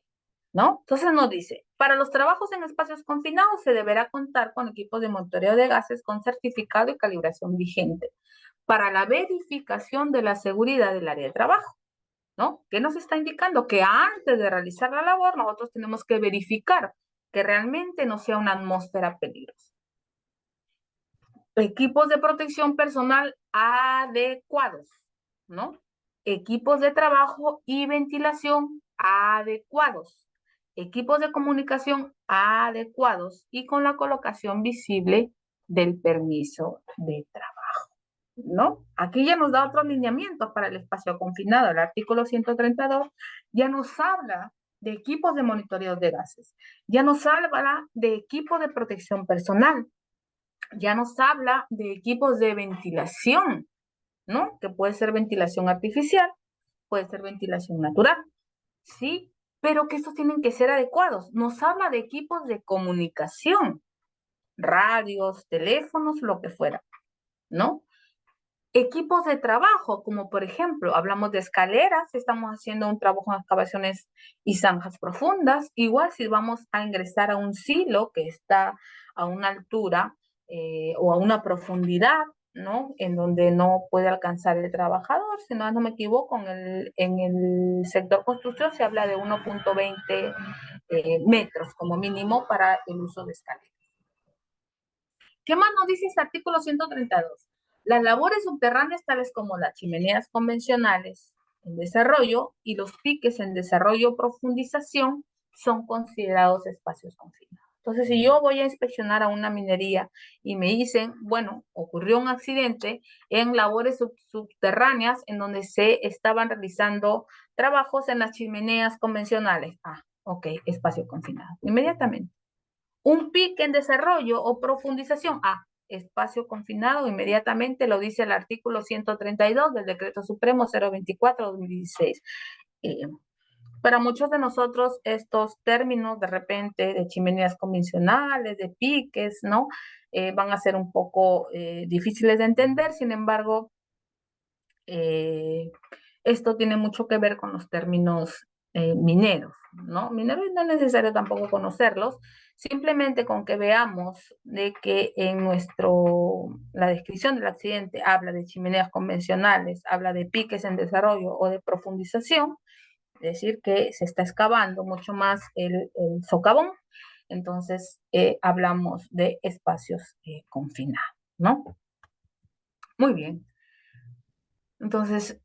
¿no? Entonces nos dice, para los trabajos en espacios confinados se deberá contar con equipos de monitoreo de gases con certificado y calibración vigente para la verificación de la seguridad del área de trabajo. ¿No? ¿Qué nos está indicando? Que antes de realizar la labor, nosotros tenemos que verificar que realmente no sea una atmósfera peligrosa. Equipos de protección personal adecuados, ¿no? Equipos de trabajo y ventilación adecuados. Equipos de comunicación adecuados y con la colocación visible del permiso de trabajo. ¿No? Aquí ya nos da otros lineamientos para el espacio confinado. El artículo 132 ya nos habla de equipos de monitoreo de gases, ya nos habla de equipos de protección personal, ya nos habla de equipos de ventilación, ¿no? Que puede ser ventilación artificial, puede ser ventilación natural, ¿sí? Pero que estos tienen que ser adecuados. Nos habla de equipos de comunicación, radios, teléfonos, lo que fuera, ¿no? Equipos de trabajo, como por ejemplo, hablamos de escaleras, estamos haciendo un trabajo en excavaciones y zanjas profundas, igual si vamos a ingresar a un silo que está a una altura o a una profundidad, ¿no? En donde no puede alcanzar el trabajador, si no me equivoco, en el sector construcción se habla de 1.20 metros como mínimo para el uso de escaleras. ¿Qué más nos dice este artículo 132? Las labores subterráneas, tales como las chimeneas convencionales en desarrollo y los piques en desarrollo o profundización, son considerados espacios confinados. Entonces, si yo voy a inspeccionar a una minería y me dicen, bueno, ocurrió un accidente en labores subterráneas en donde se estaban realizando trabajos en las chimeneas convencionales. Ah, ok, espacio confinado. Inmediatamente. Un pique en desarrollo o profundización. Espacio confinado, inmediatamente lo dice el artículo 132 del Decreto Supremo 024-2016. Para muchos de nosotros estos términos de repente de chimeneas convencionales, de piques, ¿no? Van a ser un poco difíciles de entender, sin embargo, esto tiene mucho que ver con los términos mineros, ¿no? Mineros no es necesario tampoco conocerlos, simplemente con que veamos de que en la descripción del accidente habla de chimeneas convencionales, habla de piques en desarrollo o de profundización, es decir, que se está excavando mucho más el socavón, entonces hablamos de espacios confinados, ¿no? Muy bien. Entonces,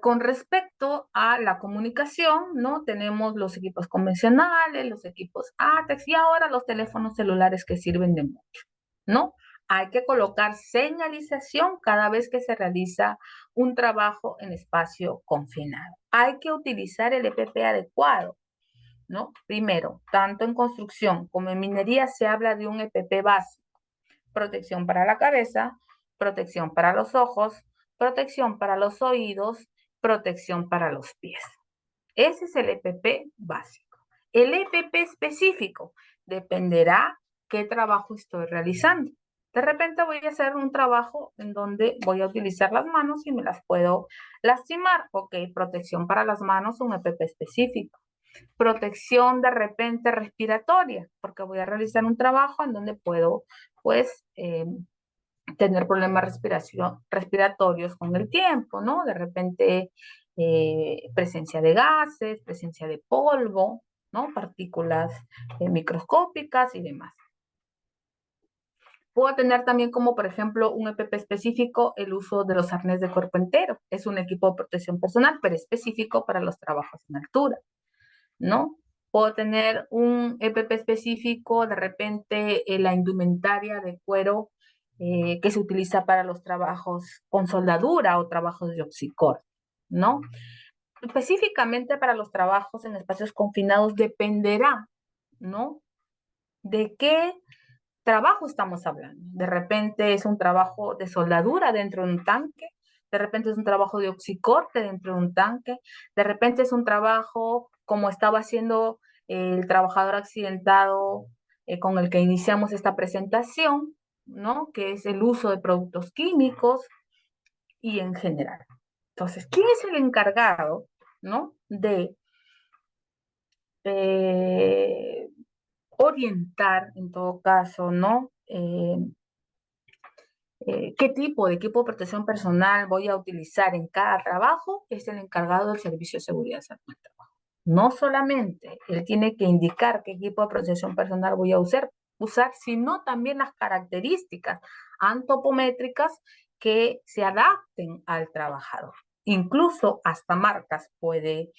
con respecto a la comunicación, ¿no? Tenemos los equipos convencionales, los equipos ATEX y ahora los teléfonos celulares que sirven de mucho, ¿no? Hay que colocar señalización cada vez que se realiza un trabajo en espacio confinado. Hay que utilizar el EPP adecuado, ¿no? Primero, tanto en construcción como en minería se habla de un EPP básico: protección para la cabeza, protección para los ojos, protección para los oídos, protección para los pies. Ese es el EPP básico. El EPP específico dependerá qué trabajo estoy realizando. De repente voy a hacer un trabajo en donde voy a utilizar las manos y me las puedo lastimar. Ok, protección para las manos, un EPP específico. Protección de repente respiratoria, porque voy a realizar un trabajo en donde puedo, pues, tener problemas respiratorios con el tiempo, ¿no? De repente, presencia de gases, presencia de polvo, ¿no? Partículas microscópicas y demás. Puedo tener también como, por ejemplo, un EPP específico, el uso de los arnés de cuerpo entero. Es un equipo de protección personal, pero específico para los trabajos en altura, ¿no? Puedo tener un EPP específico, de repente la indumentaria de cuero que se utiliza para los trabajos con soldadura o trabajos de oxicor, ¿no? Específicamente para los trabajos en espacios confinados dependerá, ¿no? De qué trabajo estamos hablando. De repente es un trabajo de soldadura dentro de un tanque, de repente es un trabajo de oxicorte dentro de un tanque, de repente es un trabajo como estaba haciendo el trabajador accidentado con el que iniciamos esta presentación, ¿no? Que es el uso de productos químicos y en general. Entonces, ¿quién es el encargado, ¿no? De eh, orientar, en todo caso, ¿no? ¿Qué tipo de equipo de protección personal voy a utilizar en cada trabajo? Es el encargado del Servicio de Seguridad del Trabajo. No solamente él tiene que indicar qué equipo de protección personal voy a usar, sino también las características antropométricas que se adapten al trabajador. Incluso hasta marcas puede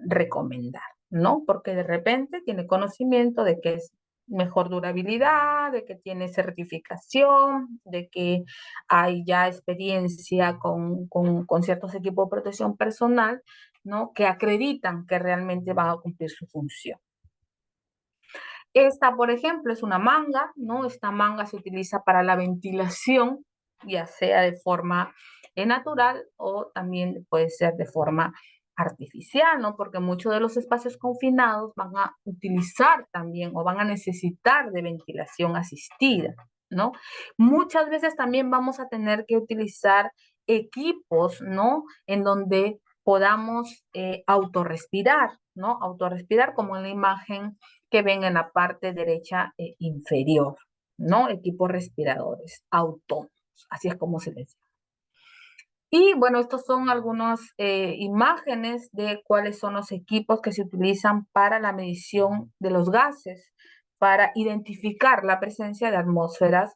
recomendar, ¿no? Porque de repente tiene conocimiento de que es mejor durabilidad, de que tiene certificación, de que hay ya experiencia con ciertos equipos de protección personal, ¿no? Que acreditan que realmente van a cumplir su función. Esta, por ejemplo, es una manga, ¿no? Esta manga se utiliza para la ventilación, ya sea de forma natural o también puede ser de forma artificial, ¿no? Porque muchos de los espacios confinados van a utilizar también o van a necesitar de ventilación asistida, ¿no? Muchas veces también vamos a tener que utilizar equipos, ¿no? En donde podamos autorrespirar, ¿no? Autorrespirar como en la imagen que ven en la parte derecha inferior, ¿no? Equipos respiradores autónomos, así es como se les llama. Y bueno, estos son algunas imágenes de cuáles son los equipos que se utilizan para la medición de los gases, para identificar la presencia de atmósferas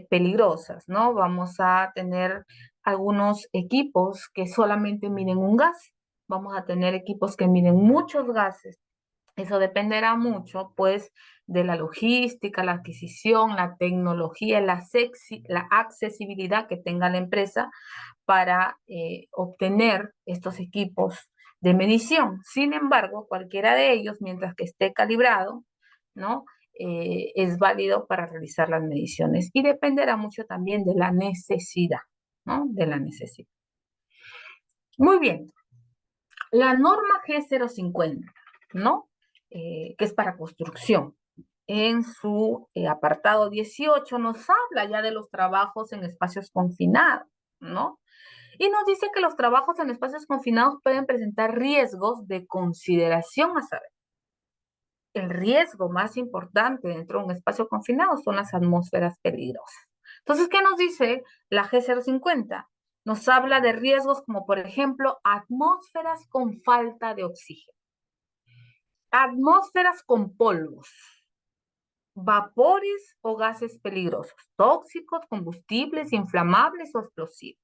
peligrosas, ¿no? Vamos a tener algunos equipos que solamente miden un gas, vamos a tener equipos que miden muchos gases. Eso dependerá mucho, pues, de la logística, la adquisición, la tecnología, la accesibilidad que tenga la empresa para obtener estos equipos de medición. Sin embargo, cualquiera de ellos, mientras que esté calibrado, ¿no? Es válido para realizar las mediciones y dependerá mucho también de la necesidad, ¿no? De la necesidad. Muy bien. La norma G050, ¿no? Que es para construcción. En su apartado 18 nos habla ya de los trabajos en espacios confinados, ¿no? Y nos dice que los trabajos en espacios confinados pueden presentar riesgos de consideración a saber. El riesgo más importante dentro de un espacio confinado son las atmósferas peligrosas. Entonces, ¿qué nos dice la G050? Nos habla de riesgos como, por ejemplo, atmósferas con falta de oxígeno, atmósferas con polvos, vapores o gases peligrosos, tóxicos, combustibles, inflamables o explosivos.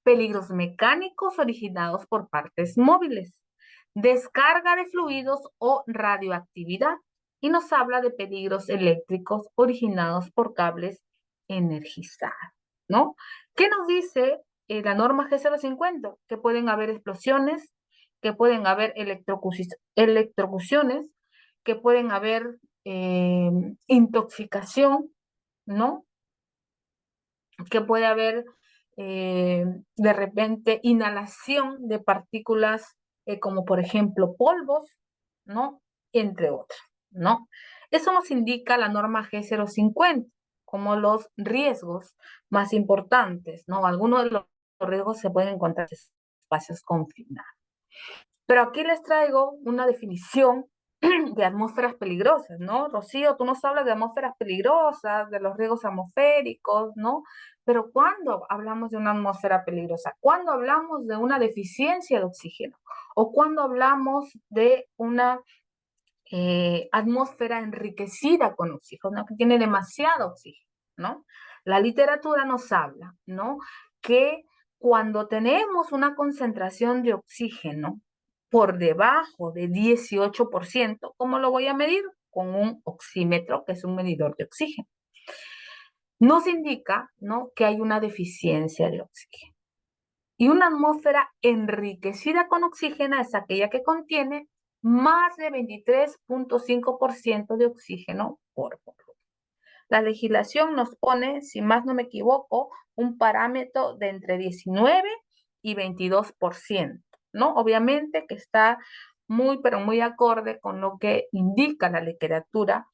peligros mecánicos originados por partes móviles, descarga de fluidos o radioactividad. Y nos habla de peligros eléctricos originados por cables energizados, ¿no? ¿Qué nos dice la norma G050? Que pueden haber explosiones, que pueden haber electrocuciones, que pueden haber intoxicación, ¿no? Que puede haber de repente inhalación de partículas como por ejemplo polvos, ¿no? Entre otras, ¿no? Eso nos indica la norma G050 como los riesgos más importantes, ¿no? Algunos de los riesgos se pueden encontrar en espacios confinados. Pero aquí les traigo una definición de atmósferas peligrosas, ¿no? Rocío, tú nos hablas de atmósferas peligrosas, de los riesgos atmosféricos, ¿no? Pero ¿cuándo hablamos de una atmósfera peligrosa? ¿Cuándo hablamos de una deficiencia de oxígeno? ¿O cuándo hablamos de una atmósfera enriquecida con oxígeno, que tiene demasiado oxígeno, ¿no? La literatura nos habla, ¿no? Que cuando tenemos una concentración de oxígeno por debajo de 18%, ¿cómo lo voy a medir? Con un oxímetro, que es un medidor de oxígeno. Nos indica, ¿no?, que hay una deficiencia de oxígeno. Y una atmósfera enriquecida con oxígeno es aquella que contiene más de 23.5% de oxígeno por volumen. La legislación nos pone, si más no me equivoco, un parámetro de entre 19 y 22%, ¿no? Obviamente que está muy, pero muy acorde con lo que indica la literatura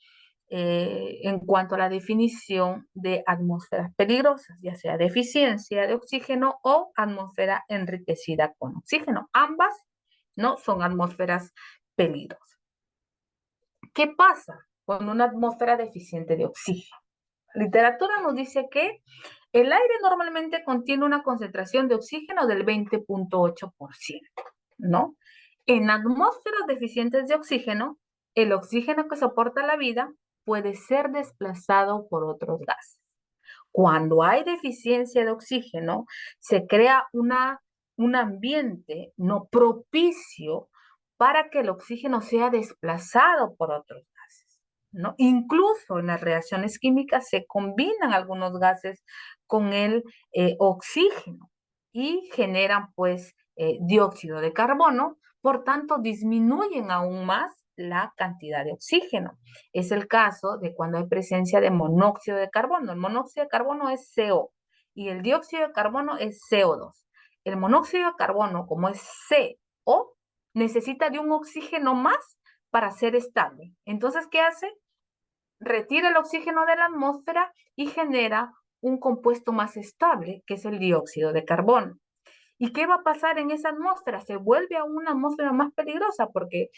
en cuanto a la definición de atmósferas peligrosas, ya sea deficiencia de oxígeno o atmósfera enriquecida con oxígeno. Ambas, ¿no?, son atmósferas peligrosas. ¿Qué pasa con una atmósfera deficiente de oxígeno? La literatura nos dice que el aire normalmente contiene una concentración de oxígeno del 20.8%, ¿no? En atmósferas deficientes de oxígeno, el oxígeno que soporta la vida puede ser desplazado por otros gases. Cuando hay deficiencia de oxígeno, se crea un ambiente no propicio para que el oxígeno sea desplazado por otros gases, ¿no? Incluso en las reacciones químicas se combinan algunos gases con el oxígeno y generan pues dióxido de carbono, por tanto disminuyen aún más la cantidad de oxígeno. Es el caso de cuando hay presencia de monóxido de carbono. El monóxido de carbono es CO y el dióxido de carbono es CO2. El monóxido de carbono, como es CO, necesita de un oxígeno más para ser estable. Entonces, ¿qué hace? Retira el oxígeno de la atmósfera y genera un compuesto más estable, que es el dióxido de carbono. ¿Y qué va a pasar en esa atmósfera? Se vuelve a una atmósfera más peligrosa porque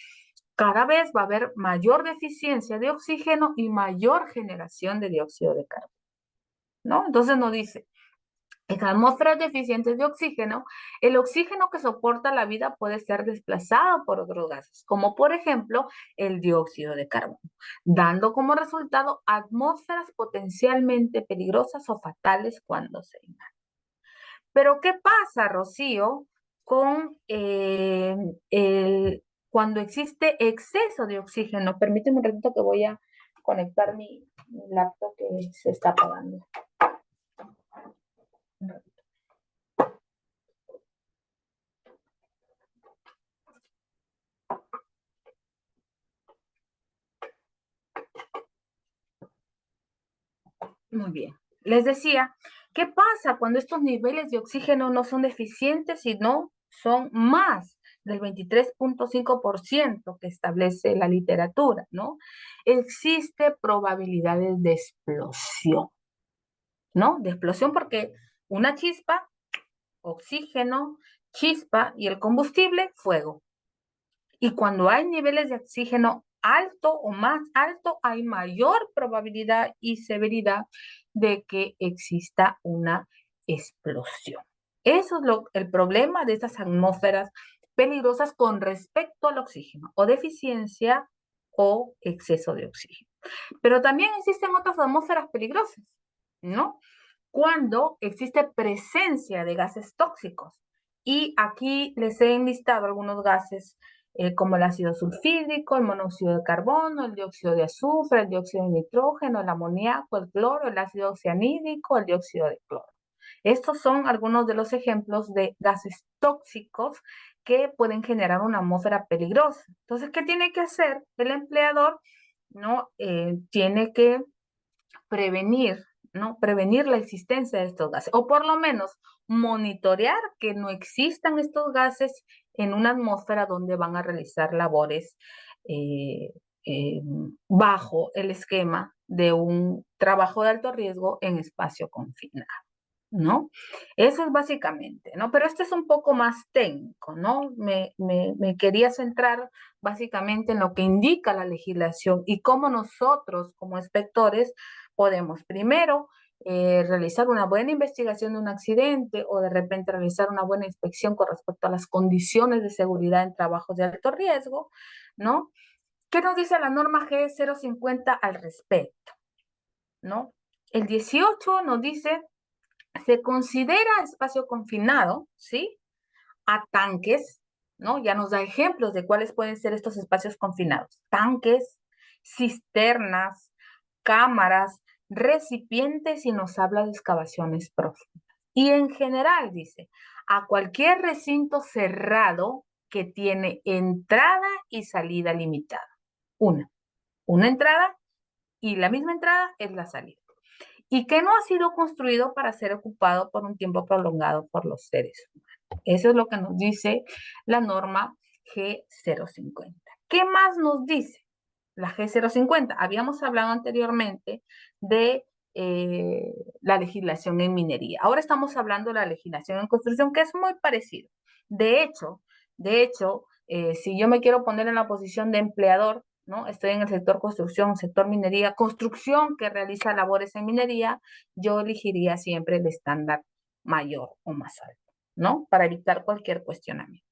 cada vez va a haber mayor deficiencia de oxígeno y mayor generación de dióxido de carbono, ¿no? Entonces nos dice, en atmósferas deficientes de oxígeno, el oxígeno que soporta la vida puede ser desplazado por otros gases, como por ejemplo el dióxido de carbono, dando como resultado atmósferas potencialmente peligrosas o fatales cuando se inhalan. Pero ¿qué pasa, Rocío, con cuando existe exceso de oxígeno? Permíteme un ratito que voy a conectar mi laptop que se está apagando. Muy bien. Les decía, ¿qué pasa cuando estos niveles de oxígeno no son deficientes, sino son más del 23.5% que establece la literatura, ¿no? Existe probabilidades de explosión, ¿no? De explosión porque una chispa, oxígeno, chispa y el combustible, fuego. Y cuando hay niveles de oxígeno alto o más alto, hay mayor probabilidad y severidad de que exista una explosión. Eso es el problema de estas atmósferas peligrosas con respecto al oxígeno, o deficiencia o exceso de oxígeno. Pero también existen otras atmósferas peligrosas, ¿no? cuando existe presencia de gases tóxicos. Y aquí les he enlistado algunos gases como el ácido sulfídrico, el monóxido de carbono, el dióxido de azufre, el dióxido de nitrógeno, el amoníaco, el cloro, el ácido cianhídrico, el dióxido de cloro. Estos son algunos de los ejemplos de gases tóxicos que pueden generar una atmósfera peligrosa. Entonces, ¿qué tiene que hacer el empleador? ¿No? Tiene que prevenir, ¿no? Prevenir la existencia de estos gases, o por lo menos monitorear que no existan estos gases en una atmósfera donde van a realizar labores eh, eh, bajo el esquema de un trabajo de alto riesgo en espacio confinado. ¿No? Eso es básicamente, ¿no? Pero este es un poco más técnico, ¿no? Me quería centrar básicamente en lo que indica la legislación y cómo nosotros como inspectores podemos primero realizar una buena investigación de un accidente o de repente realizar una buena inspección con respecto a las condiciones de seguridad en trabajos de alto riesgo, ¿no? ¿Qué nos dice la norma G050 al respecto? ¿No? El 18 nos dice se considera espacio confinado, ¿sí? A tanques, ¿no? Ya nos da ejemplos de cuáles pueden ser estos espacios confinados. Tanques, cisternas, cámaras, recipientes y nos habla de excavaciones profundas. Y en general dice, a cualquier recinto cerrado que tiene entrada y salida limitada. Una entrada y la misma entrada es la salida y que no ha sido construido para ser ocupado por un tiempo prolongado por los seres humanos. Eso es lo que nos dice la norma G050. ¿Qué más nos dice la G050? Habíamos hablado anteriormente de la legislación en minería. Ahora estamos hablando de la legislación en construcción, que es muy parecido. De hecho, si yo me quiero poner en la posición de empleador, ¿no? Estoy en el sector construcción, sector minería, construcción que realiza labores en minería, yo elegiría siempre el estándar mayor o más alto, ¿no? Para evitar cualquier cuestionamiento.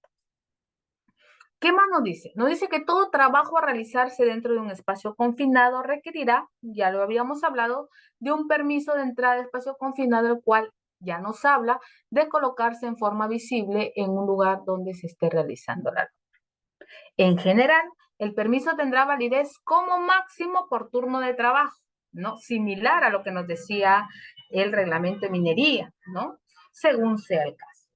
¿Qué más nos dice? Nos dice que todo trabajo a realizarse dentro de un espacio confinado requerirá, ya lo habíamos hablado, de un permiso de entrada de espacio confinado, el cual ya nos habla de colocarse en forma visible en un lugar donde se esté realizando la labor. En general, el permiso tendrá validez como máximo por turno de trabajo, ¿no? Similar a lo que nos decía el reglamento de minería, ¿no? Según sea el caso.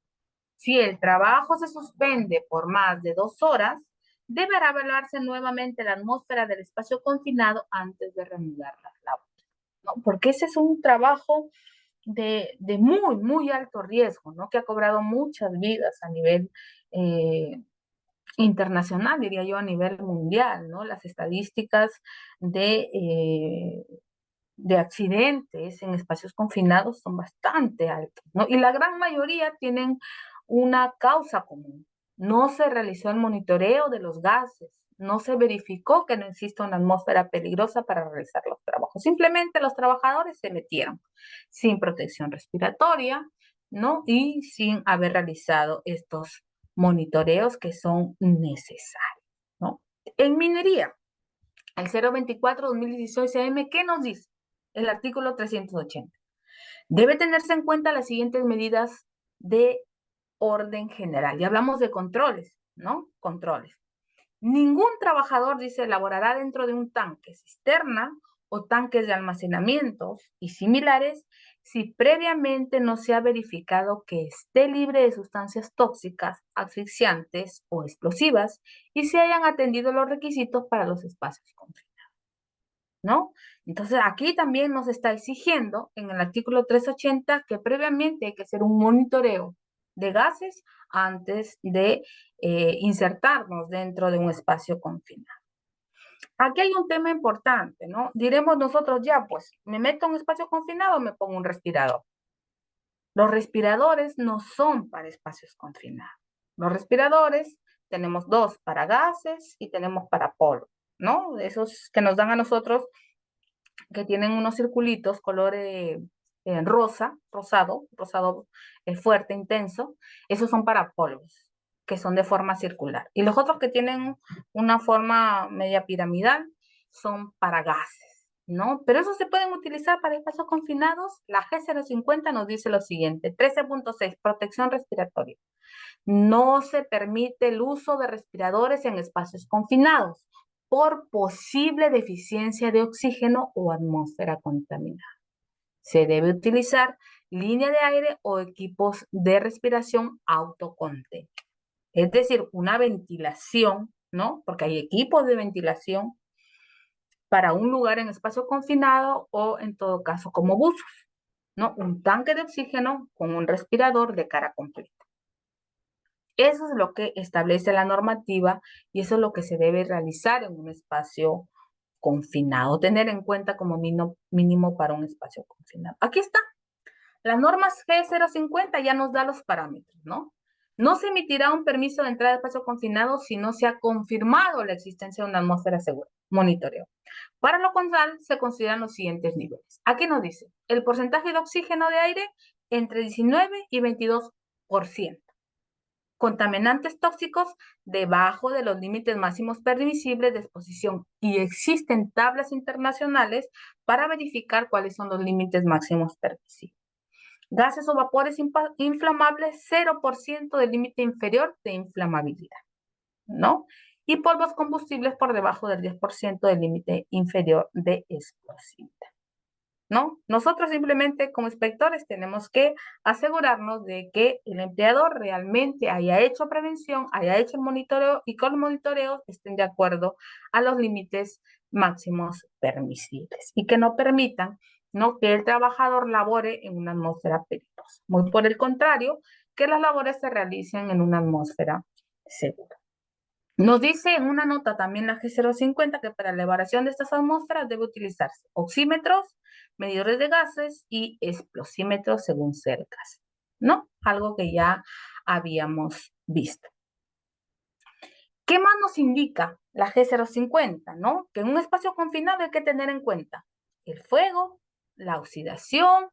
Si el trabajo se suspende por más de 2 horas, deberá evaluarse nuevamente la atmósfera del espacio confinado antes de reanudar las labores, ¿no? Porque ese es un trabajo de muy, muy alto riesgo, ¿no? Que ha cobrado muchas vidas a nivel internacional, diría yo, a nivel mundial, ¿no? Las estadísticas de accidentes en espacios confinados son bastante altas, ¿no? Y la gran mayoría tienen una causa común. No se realizó el monitoreo de los gases, no se verificó que no exista una atmósfera peligrosa para realizar los trabajos. Simplemente los trabajadores se metieron sin protección respiratoria, ¿no? Y sin haber realizado estos monitoreos que son necesarios, ¿no? En minería, el 024-2016 CM, ¿qué nos dice? El artículo 380. Debe tenerse en cuenta las siguientes medidas de orden general. Ya hablamos de controles, ¿no? Controles. Ningún trabajador, dice, laborará dentro de un tanque, cisterna o tanques de almacenamiento y similares si previamente no se ha verificado que esté libre de sustancias tóxicas, asfixiantes o explosivas y se hayan atendido los requisitos para los espacios confinados, ¿no? Entonces, aquí también nos está exigiendo en el artículo 380 que previamente hay que hacer un monitoreo de gases antes de insertarnos dentro de un espacio confinado. Aquí hay un tema importante, ¿no? Diremos nosotros ya, pues, me meto en un espacio confinado o me pongo un respirador. Los respiradores no son para espacios confinados. Los respiradores tenemos dos para gases y tenemos para polvo, ¿no? Esos que nos dan a nosotros que tienen unos circulitos color rosado fuerte, intenso, esos son para polvos, que son de forma circular. Y los otros que tienen una forma media piramidal son para gases, ¿no? Pero eso se pueden utilizar para espacios confinados. La G050 nos dice lo siguiente, 13.6, protección respiratoria. No se permite el uso de respiradores en espacios confinados por posible deficiencia de oxígeno o atmósfera contaminada. Se debe utilizar línea de aire o equipos de respiración autocontenidos. Es decir, una ventilación, ¿no? Porque hay equipos de ventilación para un lugar en espacio confinado o en todo caso como buzos, ¿no? Un tanque de oxígeno con un respirador de cara completa. Eso es lo que establece la normativa y eso es lo que se debe realizar en un espacio confinado, tener en cuenta como mínimo para un espacio confinado. Aquí está. Las normas G050 ya nos da los parámetros, ¿no? No se emitirá un permiso de entrada de espacio confinado si no se ha confirmado la existencia de una atmósfera segura. Monitoreo. Para lo cual se consideran los siguientes niveles. Aquí nos dice el porcentaje de oxígeno de aire entre 19 y 22%. Contaminantes tóxicos debajo de los límites máximos permisibles de exposición y existen tablas internacionales para verificar cuáles son los límites máximos permisibles. Gases o vapores inflamables, 0% del límite inferior de inflamabilidad, ¿no? Y polvos combustibles por debajo del 10% del límite inferior de explosividad, ¿no? Nosotros simplemente como inspectores tenemos que asegurarnos de que el empleador realmente haya hecho prevención, haya hecho el monitoreo y con el monitoreo estén de acuerdo a los límites máximos permisibles y que no permitan, ¿no?, que el trabajador labore en una atmósfera peligrosa. Muy por el contrario, que las labores se realicen en una atmósfera segura. Nos dice en una nota también la G050 que para la elaboración de estas atmósferas debe utilizarse oxímetros, medidores de gases y explosímetros según sea el caso, ¿no? Algo que ya habíamos visto. ¿Qué más nos indica la G050, no? Que en un espacio confinado hay que tener en cuenta el fuego, la oxidación,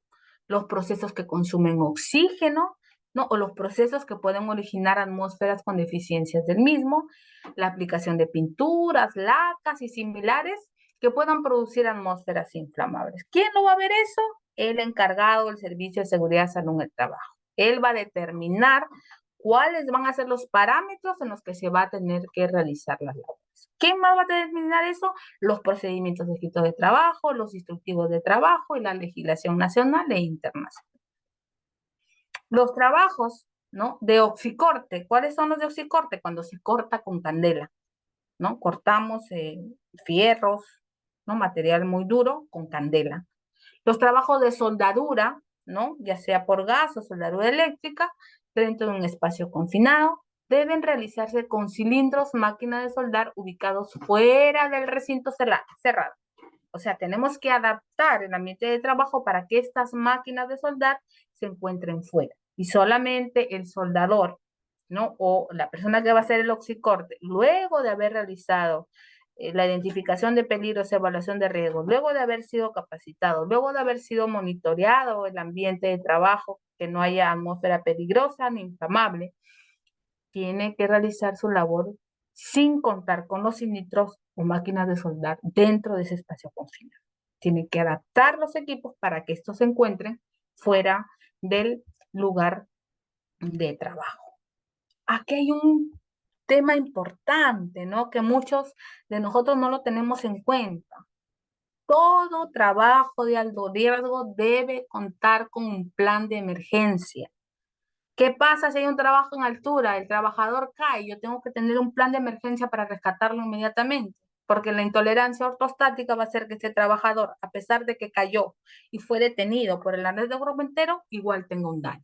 los procesos que consumen oxígeno, ¿no? O los procesos que pueden originar atmósferas con deficiencias del mismo, la aplicación de pinturas, lacas y similares que puedan producir atmósferas inflamables. ¿Quién lo va a ver eso? El encargado del Servicio de Seguridad y Salud en el Trabajo. Él va a determinar cuáles van a ser los parámetros en los que se va a tener que realizar las labores. ¿Quién más va a determinar eso? Los procedimientos escritos de trabajo, los instructivos de trabajo y la legislación nacional e internacional. Los trabajos, ¿no?, de oxicorte. ¿Cuáles son los de oxicorte? Cuando se corta con candela, ¿no? Cortamos fierros, ¿no?, material muy duro con candela. Los trabajos de soldadura, ¿no?, ya sea por gas o soldadura eléctrica, dentro de un espacio confinado, deben realizarse con cilindros, máquinas de soldar ubicados fuera del recinto cerrado. O sea, tenemos que adaptar el ambiente de trabajo para que estas máquinas de soldar se encuentren fuera. Y solamente el soldador, ¿no?, o la persona que va a hacer el oxicorte, luego de haber realizado la identificación de peligros, evaluación de riesgos, luego de haber sido capacitado, luego de haber sido monitoreado el ambiente de trabajo, que no haya atmósfera peligrosa ni inflamable, tiene que realizar su labor sin contar con los cilindros o máquinas de soldar dentro de ese espacio confinado. Tiene que adaptar los equipos para que estos se encuentren fuera del lugar de trabajo. Aquí hay un tema importante, ¿no?, que muchos de nosotros no lo tenemos en cuenta. Todo trabajo de alto riesgo debe contar con un plan de emergencia. ¿Qué pasa si hay un trabajo en altura? El trabajador cae, yo tengo que tener un plan de emergencia para rescatarlo inmediatamente, porque la intolerancia ortostática va a hacer que este trabajador, a pesar de que cayó y fue detenido por el arnés de grupo entero, igual tenga un daño.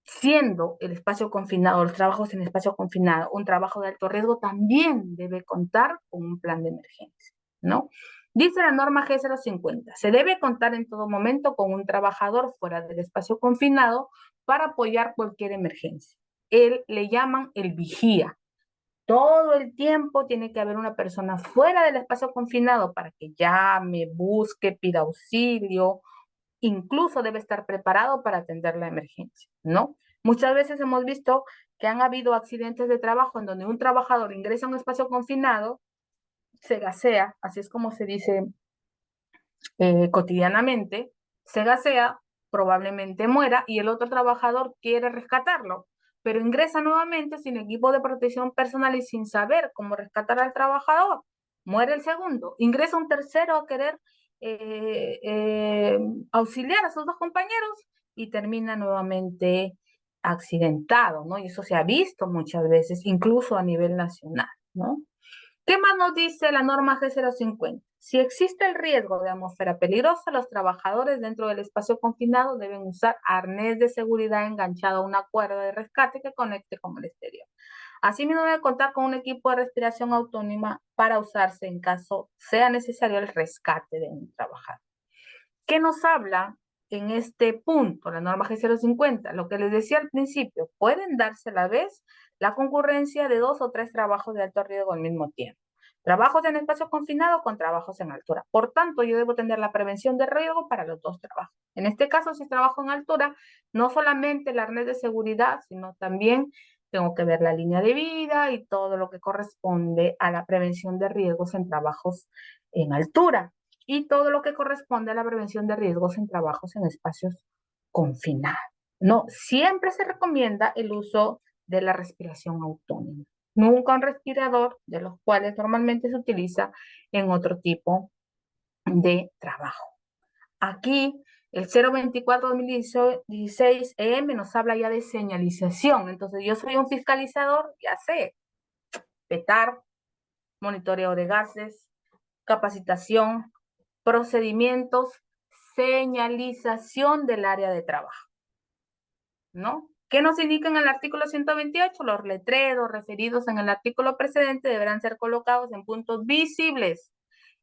Siendo el espacio confinado, los trabajos en espacio confinado, un trabajo de alto riesgo, también debe contar con un plan de emergencia, ¿no? Dice la norma G050, se debe contar en todo momento con un trabajador fuera del espacio confinado para apoyar cualquier emergencia. Él le llaman el vigía. Todo el tiempo tiene que haber una persona fuera del espacio confinado para que llame, busque, pida auxilio, incluso debe estar preparado para atender la emergencia, ¿no? Muchas veces hemos visto que han habido accidentes de trabajo en donde un trabajador ingresa a un espacio confinado, se gasea, así es como se dice cotidianamente, se gasea, probablemente muera y el otro trabajador quiere rescatarlo, pero ingresa nuevamente sin equipo de protección personal y sin saber cómo rescatar al trabajador. Muere el segundo, ingresa un tercero a querer eh, eh, auxiliar a sus dos compañeros y termina nuevamente accidentado, ¿no? Y eso se ha visto muchas veces, incluso a nivel nacional, ¿no? ¿Qué más nos dice la norma G050? Si existe el riesgo de atmósfera peligrosa, los trabajadores dentro del espacio confinado deben usar arnés de seguridad enganchado a una cuerda de rescate que conecte con el exterior. Asimismo, debe contar con un equipo de respiración autónoma para usarse en caso sea necesario el rescate de un trabajador. ¿Qué nos habla en este punto la norma G050? Lo que les decía al principio, pueden darse a la vez la concurrencia de 2 o 3 trabajos de alto riesgo al mismo tiempo. Trabajos en espacio confinado con trabajos en altura. Por tanto, yo debo tener la prevención de riesgo para los dos trabajos. En este caso, si trabajo en altura, no solamente el arnés de seguridad, sino también tengo que ver la línea de vida y todo lo que corresponde a la prevención de riesgos en trabajos en altura y todo lo que corresponde a la prevención de riesgos en trabajos en espacios confinados. No, siempre se recomienda el uso de la respiración autónoma, nunca un respirador de los cuales normalmente se utiliza en otro tipo de trabajo. Aquí el 024-2016 EM nos habla ya de señalización, entonces yo soy un fiscalizador, ya sé, petar, monitoreo de gases, capacitación, procedimientos, señalización del área de trabajo, ¿no? ¿Qué nos indica en el artículo 128? Los letreros referidos en el artículo precedente deberán ser colocados en puntos visibles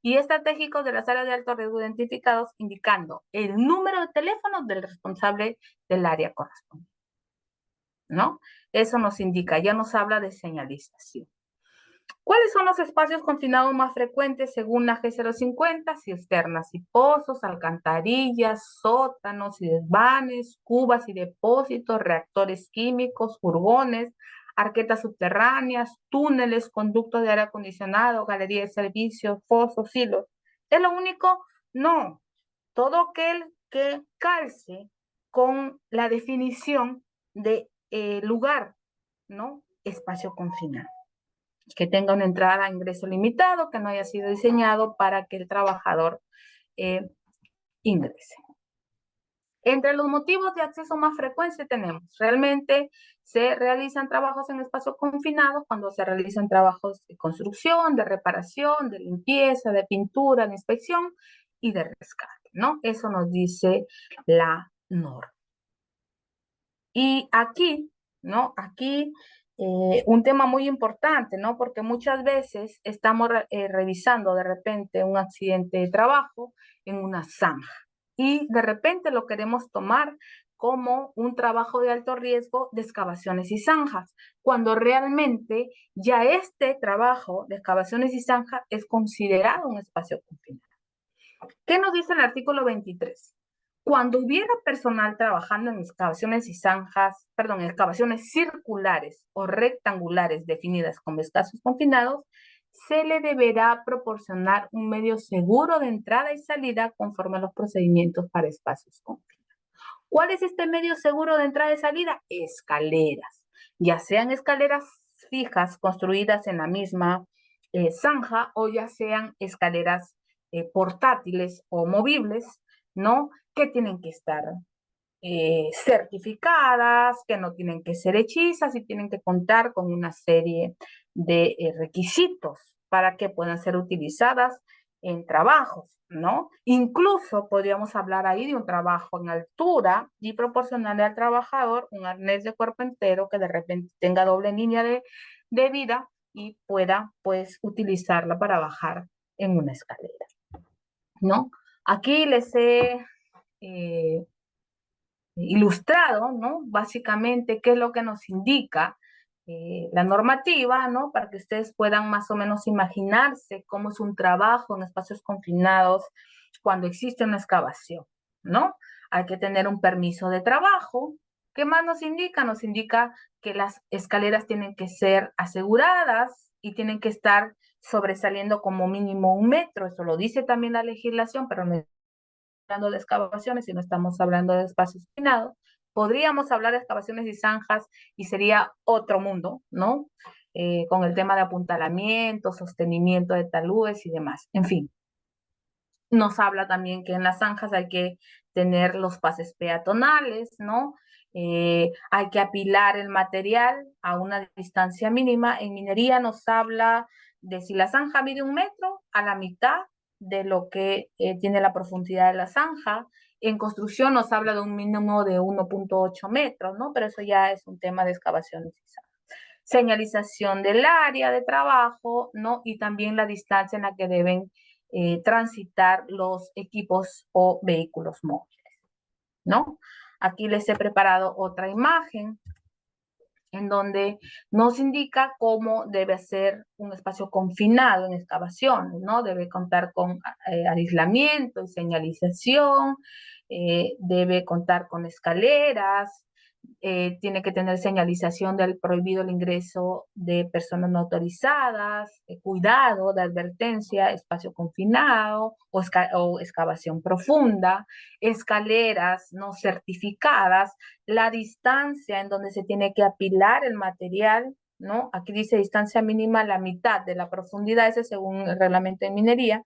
y estratégicos de las áreas de alto riesgo identificados, indicando el número de teléfono del responsable del área correspondiente, ¿no? Eso nos indica, ya nos habla de señalización. ¿Cuáles son los espacios confinados más frecuentes según la G050? Cisternas y pozos, alcantarillas, sótanos y desvanes, cubas y depósitos, reactores químicos, furgones, arquetas subterráneas, túneles, conductos de aire acondicionado, galerías de servicios, pozos, silos. ¿Es lo único? No. Todo aquel que calce con la definición de lugar, ¿no? Espacio confinado, que tenga una entrada a ingreso limitado, que no haya sido diseñado para que el trabajador eh, ingrese. Entre los motivos de acceso más frecuentes tenemos, realmente se realizan trabajos en espacios confinados cuando se realizan trabajos de construcción, de reparación, de limpieza, de pintura, de inspección y de rescate, ¿no? Eso nos dice la norma. Y aquí, ¿no? Aquí un tema muy importante, ¿no? Porque muchas veces estamos revisando de repente un accidente de trabajo en una zanja y de repente lo queremos tomar como un trabajo de alto riesgo de excavaciones y zanjas, cuando realmente ya este trabajo de excavaciones y zanjas es considerado un espacio confinado. ¿Qué nos dice el artículo 23? Cuando hubiera personal trabajando en excavaciones y zanjas, perdón, excavaciones circulares o rectangulares definidas como espacios confinados, se le deberá proporcionar un medio seguro de entrada y salida conforme a los procedimientos para espacios confinados. ¿Cuál es este medio seguro de entrada y salida? Escaleras, ya sean escaleras fijas construidas en la misma zanja o ya sean escaleras portátiles o movibles, ¿no? Que tienen que estar certificadas, que no tienen que ser hechizas y tienen que contar con una serie de requisitos para que puedan ser utilizadas en trabajos, ¿no? Incluso podríamos hablar ahí de un trabajo en altura y proporcionarle al trabajador un arnés de cuerpo entero que de repente tenga doble línea de vida y pueda, pues, utilizarla para bajar en una escalera, ¿no? Aquí les he ilustrado, ¿no? Básicamente, qué es lo que nos indica la normativa, ¿no? Para que ustedes puedan más o menos imaginarse cómo es un trabajo en espacios confinados cuando existe una excavación, ¿no? Hay que tener un permiso de trabajo. ¿Qué más nos indica? Nos indica que las escaleras tienen que ser aseguradas y tienen que estar sobresaliendo como mínimo 1 metro. Eso lo dice también la legislación, pero no hablando de excavaciones y no estamos hablando de espacios minados. Podríamos hablar de excavaciones y zanjas y sería otro mundo, ¿no? Con el tema de apuntalamiento, sostenimiento de taludes y demás. En fin, nos habla también que en las zanjas hay que tener los pases peatonales, ¿no? Hay que apilar el material a una distancia mínima. En minería nos habla de si la zanja mide 1 metro, a la mitad de lo que tiene la profundidad de la zanja. En construcción nos habla de un mínimo de 1.8 metros, ¿no? Pero eso ya es un tema de excavaciones y zanjas. Señalización del área de trabajo, ¿no? Y también la distancia en la que deben transitar los equipos o vehículos móviles, ¿no? Aquí les he preparado otra imagen en donde nos indica cómo debe ser un espacio confinado en excavaciones, ¿no? Debe contar con aislamiento y señalización, debe contar con escaleras, tiene que tener señalización del prohibido el ingreso de personas no autorizadas, cuidado de advertencia, espacio confinado o excavación profunda, escaleras no certificadas, la distancia en donde se tiene que apilar el material, ¿no? Aquí dice distancia mínima la mitad de la profundidad, ese según el reglamento de minería.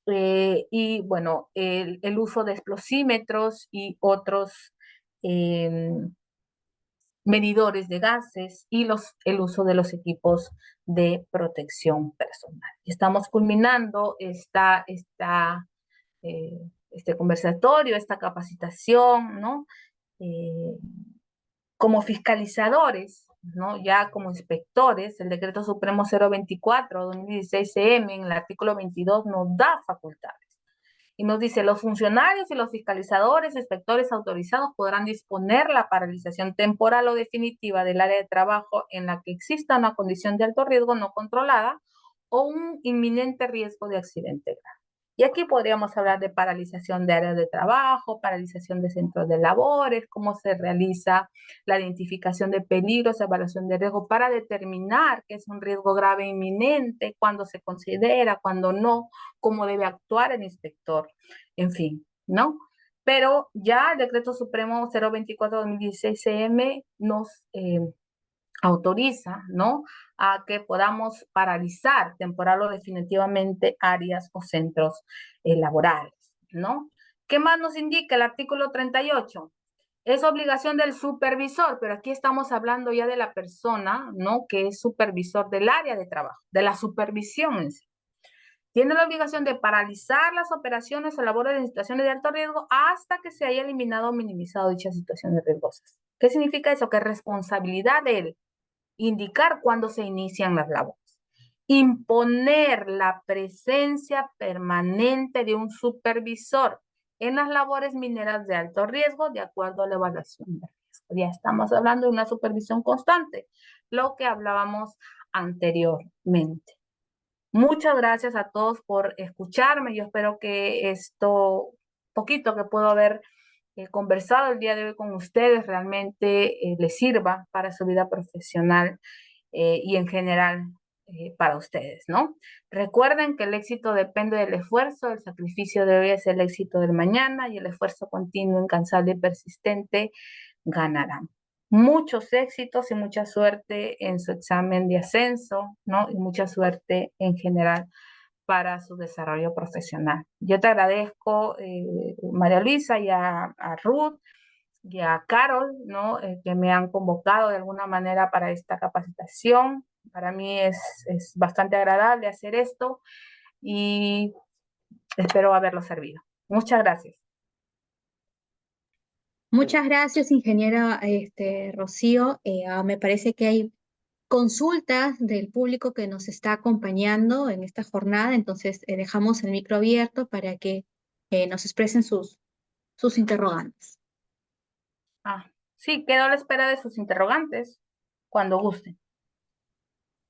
Y bueno, el uso de explosímetros y otros medidores de gases y el uso de los equipos de protección personal. Estamos culminando este conversatorio, esta capacitación, ¿no? Como fiscalizadores, ¿no? Ya como inspectores, el Decreto Supremo 024/2016 CM en el artículo 22 nos da facultades. Y nos dice, los funcionarios y los fiscalizadores, inspectores autorizados podrán disponer la paralización temporal o definitiva del área de trabajo en la que exista una condición de alto riesgo no controlada o un inminente riesgo de accidente grave. Y aquí podríamos hablar de paralización de áreas de trabajo, paralización de centros de labores, cómo se realiza la identificación de peligros, evaluación de riesgo para determinar qué es un riesgo grave inminente, cuándo se considera, cuándo no, cómo debe actuar el inspector, en fin, ¿no? Pero ya el Decreto Supremo 024/2016 CM nos autoriza, ¿no? A que podamos paralizar temporal o definitivamente áreas o centros laborales, ¿no? ¿Qué más nos indica el artículo 38? Es obligación del supervisor, pero aquí estamos hablando ya de la persona, ¿no? Que es supervisor del área de trabajo, de la supervisión en sí. Tiene la obligación de paralizar las operaciones o labores de situaciones de alto riesgo hasta que se haya eliminado o minimizado dichas situaciones riesgosas. ¿Qué significa eso? Que es responsabilidad de él indicar cuándo se inician las labores, imponer la presencia permanente de un supervisor en las labores mineras de alto riesgo de acuerdo a la evaluación de riesgo. Ya estamos hablando de una supervisión constante, lo que hablábamos anteriormente. Muchas gracias a todos por escucharme. Yo espero que esto poquito que puedo haber conversado el día de hoy con ustedes realmente les sirva para su vida profesional y en general para ustedes, ¿no? Recuerden que el éxito depende del esfuerzo, el sacrificio de hoy es el éxito del mañana y el esfuerzo continuo, incansable y persistente ganarán. Muchos éxitos y mucha suerte en su examen de ascenso, ¿no? Y mucha suerte en general para su desarrollo profesional. Yo te agradezco, María Luisa, y a Ruth y a Carol, ¿no? Que me han convocado de alguna manera para esta capacitación. Para mí es bastante agradable hacer esto y espero haberlo servido. Muchas gracias. Muchas gracias, ingeniera Rocío. Me parece que hay consultas del público que nos está acompañando en esta jornada, entonces dejamos el micro abierto para que nos expresen sus interrogantes. Sí, quedo a la espera de sus interrogantes cuando gusten.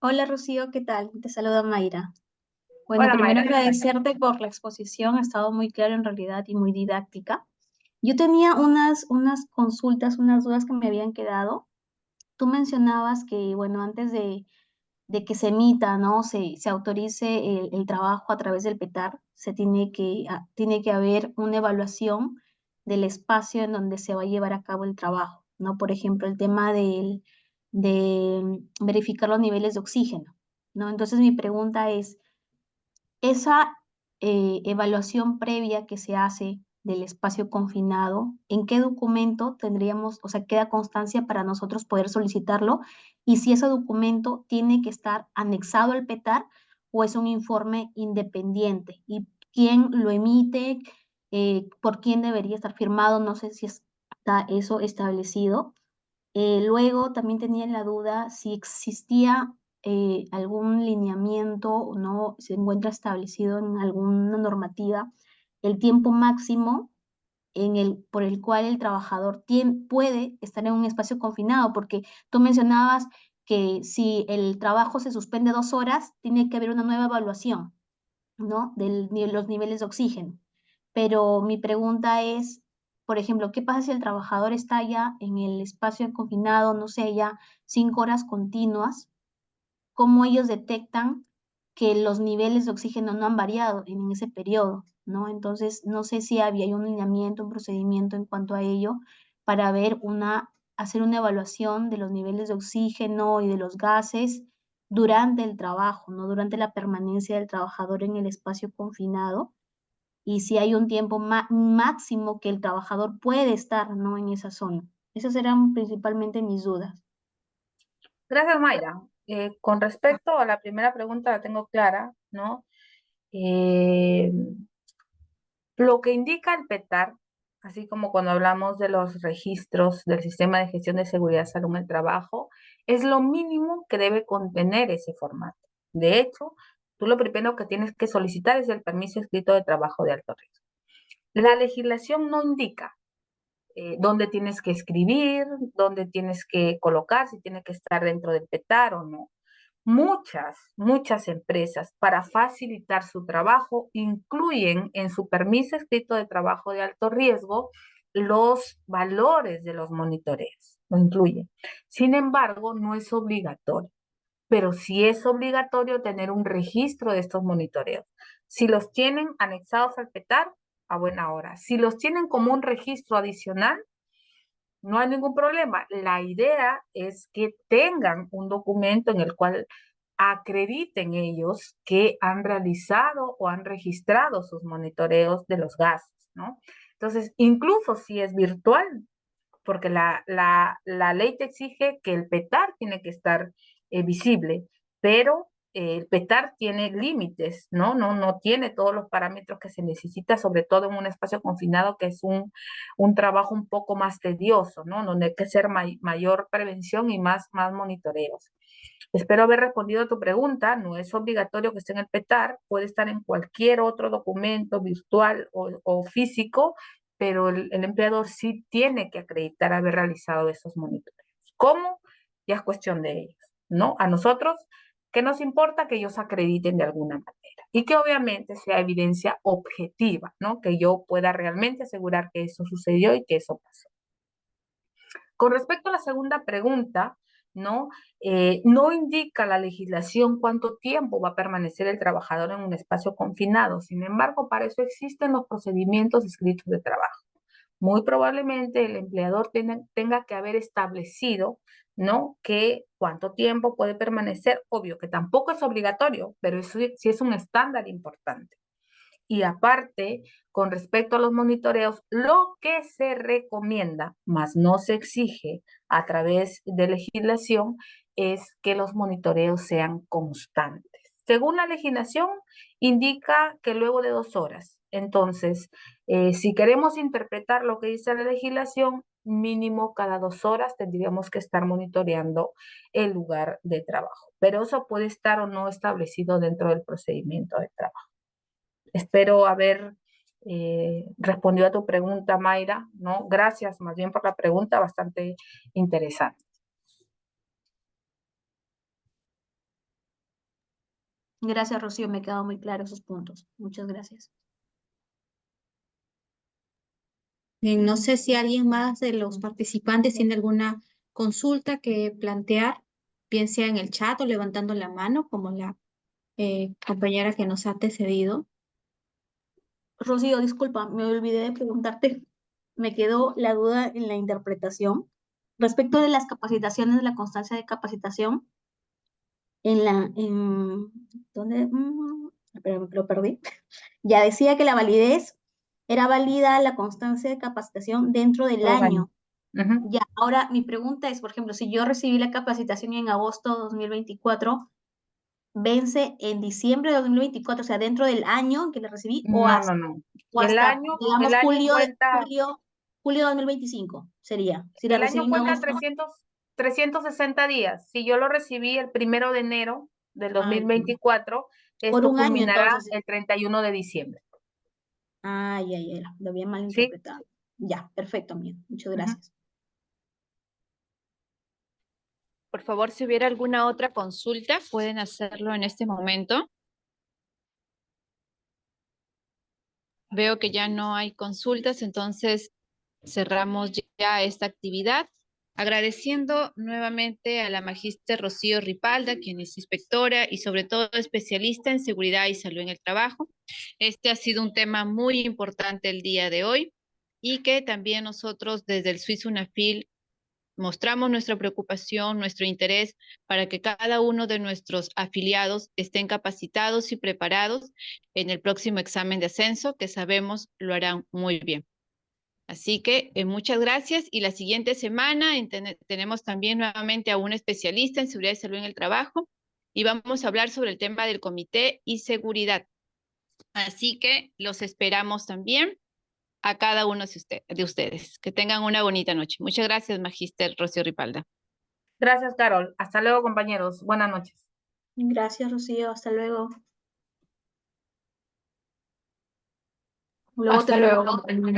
Hola Rocío, ¿qué tal? Te saluda Mayra. Bueno, Hola, primero Mayra. agradecerte por la exposición, ha estado muy clara en realidad y muy didáctica. Yo tenía unas consultas, unas dudas que me habían quedado. Tú mencionabas que, bueno, antes de de que se emita, ¿no? Se autorice el trabajo a través del PETAR, tiene que haber una evaluación del espacio en donde se va a llevar a cabo el trabajo, ¿no? Por ejemplo, el tema de verificar los niveles de oxígeno, ¿no? Entonces mi pregunta es, esa evaluación previa que se hace del espacio confinado, ¿en qué documento tendríamos, o sea, queda constancia para nosotros poder solicitarlo? Y si ese documento tiene que estar anexado al PETAR o es un informe independiente. ¿Y quién lo emite? ¿Por quién debería estar firmado? No sé si está eso establecido. Luego también tenía la duda si existía algún lineamiento, no se encuentra establecido en alguna normativa el tiempo máximo por el cual el trabajador puede estar en un espacio confinado, porque tú mencionabas que si el trabajo se suspende 2 horas, tiene que haber una nueva evaluación, ¿no? Los niveles de oxígeno. Pero mi pregunta es, por ejemplo, ¿qué pasa si el trabajador está ya en el espacio confinado, no sé, ya 5 horas continuas? ¿Cómo ellos detectan que los niveles de oxígeno no han variado en ese periodo, ¿no? Entonces, no sé si había un lineamiento, un procedimiento en cuanto a ello para hacer una evaluación de los niveles de oxígeno y de los gases durante el trabajo, ¿no? Durante la permanencia del trabajador en el espacio confinado y si hay un tiempo máximo que el trabajador puede estar, ¿no? En esa zona. Esas eran principalmente mis dudas. Gracias, Mayra. Con respecto a la primera pregunta, la tengo clara, ¿no? Eh, lo que indica el PETAR, así como cuando hablamos de los registros del Sistema de Gestión de Seguridad y Salud en el Trabajo, es lo mínimo que debe contener ese formato. De hecho, tú lo primero que tienes que solicitar es el permiso escrito de trabajo de alto riesgo. La legislación no indica dónde tienes que escribir, dónde tienes que colocar, si tiene que estar dentro del PETAR o no. Muchas empresas, para facilitar su trabajo, incluyen en su permiso escrito de trabajo de alto riesgo los valores de los monitoreos, lo incluyen. Sin embargo, no es obligatorio, pero sí es obligatorio tener un registro de estos monitoreos. Si los tienen anexados al PETAR, a buena hora. Si los tienen como un registro adicional, no hay ningún problema. La idea es que tengan un documento en el cual acrediten ellos que han realizado o han registrado sus monitoreos de los gases, ¿no? Entonces, incluso si es virtual, porque la ley te exige que el PETAR tiene que estar visible, pero el PETAR tiene límites, ¿no? No tiene todos los parámetros que se necesita, sobre todo en un espacio confinado que es un trabajo un poco más tedioso, ¿no? Donde hay que hacer mayor prevención y más monitoreos. Espero haber respondido a tu pregunta. No es obligatorio que esté en el PETAR, puede estar en cualquier otro documento virtual o físico, pero el empleador sí tiene que acreditar haber realizado esos monitoreos. ¿Cómo? Ya es cuestión de ellos, ¿no? A nosotros, ¿qué nos importa? Que ellos acrediten de alguna manera y que obviamente sea evidencia objetiva, ¿no? Que yo pueda realmente asegurar que eso sucedió y que eso pasó. Con respecto a la segunda pregunta, ¿no? No indica la legislación cuánto tiempo va a permanecer el trabajador en un espacio confinado. Sin embargo, para eso existen los procedimientos escritos de trabajo. Muy probablemente el empleador tenga que haber establecido, ¿no? Que cuánto tiempo puede permanecer. Obvio que tampoco es obligatorio, pero eso sí es un estándar importante. Y aparte, con respecto a los monitoreos, lo que se recomienda, más no se exige a través de legislación, es que los monitoreos sean constantes. Según la legislación, indica que luego de 2 horas. Entonces, si queremos interpretar lo que dice la legislación, mínimo cada 2 horas tendríamos que estar monitoreando el lugar de trabajo. Pero eso puede estar o no establecido dentro del procedimiento de trabajo. Espero haber respondido a tu pregunta, Mayra, ¿no? Gracias más bien por la pregunta, bastante interesante. Gracias, Rocío, me quedan muy claros esos puntos. Muchas gracias. No sé si alguien más de los participantes tiene alguna consulta que plantear. bien sea en el chat o levantando la mano, como la compañera que nos ha antecedido. Rocío, disculpa, me olvidé de preguntarte. Me quedó la duda en la interpretación. Respecto de las capacitaciones, de la constancia de capacitación, ¿dónde? Espera, lo perdí. Ya decía que la validez era válida la constancia de capacitación dentro del Todo el año. año. Ujú. Ya, ahora mi pregunta es, por ejemplo, si yo recibí la capacitación en agosto de 2024, ¿vence en diciembre de 2024, o sea, dentro del año en que la recibí, No, no, no. o El hasta, año, digamos, el año julio, cuenta, julio de 2025 sería? Si la el recibí año en cuenta agosto. 360 días. Si yo lo recibí el 1 de enero del Ah, ya. 2024, Por esto un año culminará entonces. el 31 de diciembre. Ya, lo había ¿Sí? malinterpretado. Ya, perfecto, amigo. Muchas Ujú. gracias. Por favor, si hubiera alguna otra consulta, pueden hacerlo en este momento. Veo que ya no hay consultas, entonces cerramos ya esta actividad. Agradeciendo nuevamente a la magíster Rocío Ripalda, quien es inspectora y sobre todo especialista en seguridad y salud en el trabajo. Este ha sido un tema muy importante el día de hoy y que también nosotros desde el Swiss UNAFIL mostramos nuestra preocupación, nuestro interés para que cada uno de nuestros afiliados estén capacitados y preparados en el próximo examen de ascenso, que sabemos lo harán muy bien. Así que muchas gracias y la siguiente semana tenemos también nuevamente a un especialista en seguridad y salud en el trabajo y vamos a hablar sobre el tema del comité y seguridad. Así que los esperamos también a cada uno de ustedes. Que tengan una bonita noche. Muchas gracias, magíster Rocío Ripalda. Gracias, Carol. Hasta luego, compañeros. Buenas noches. Gracias, Rocío. Hasta luego. Luego Hasta luego, compañero.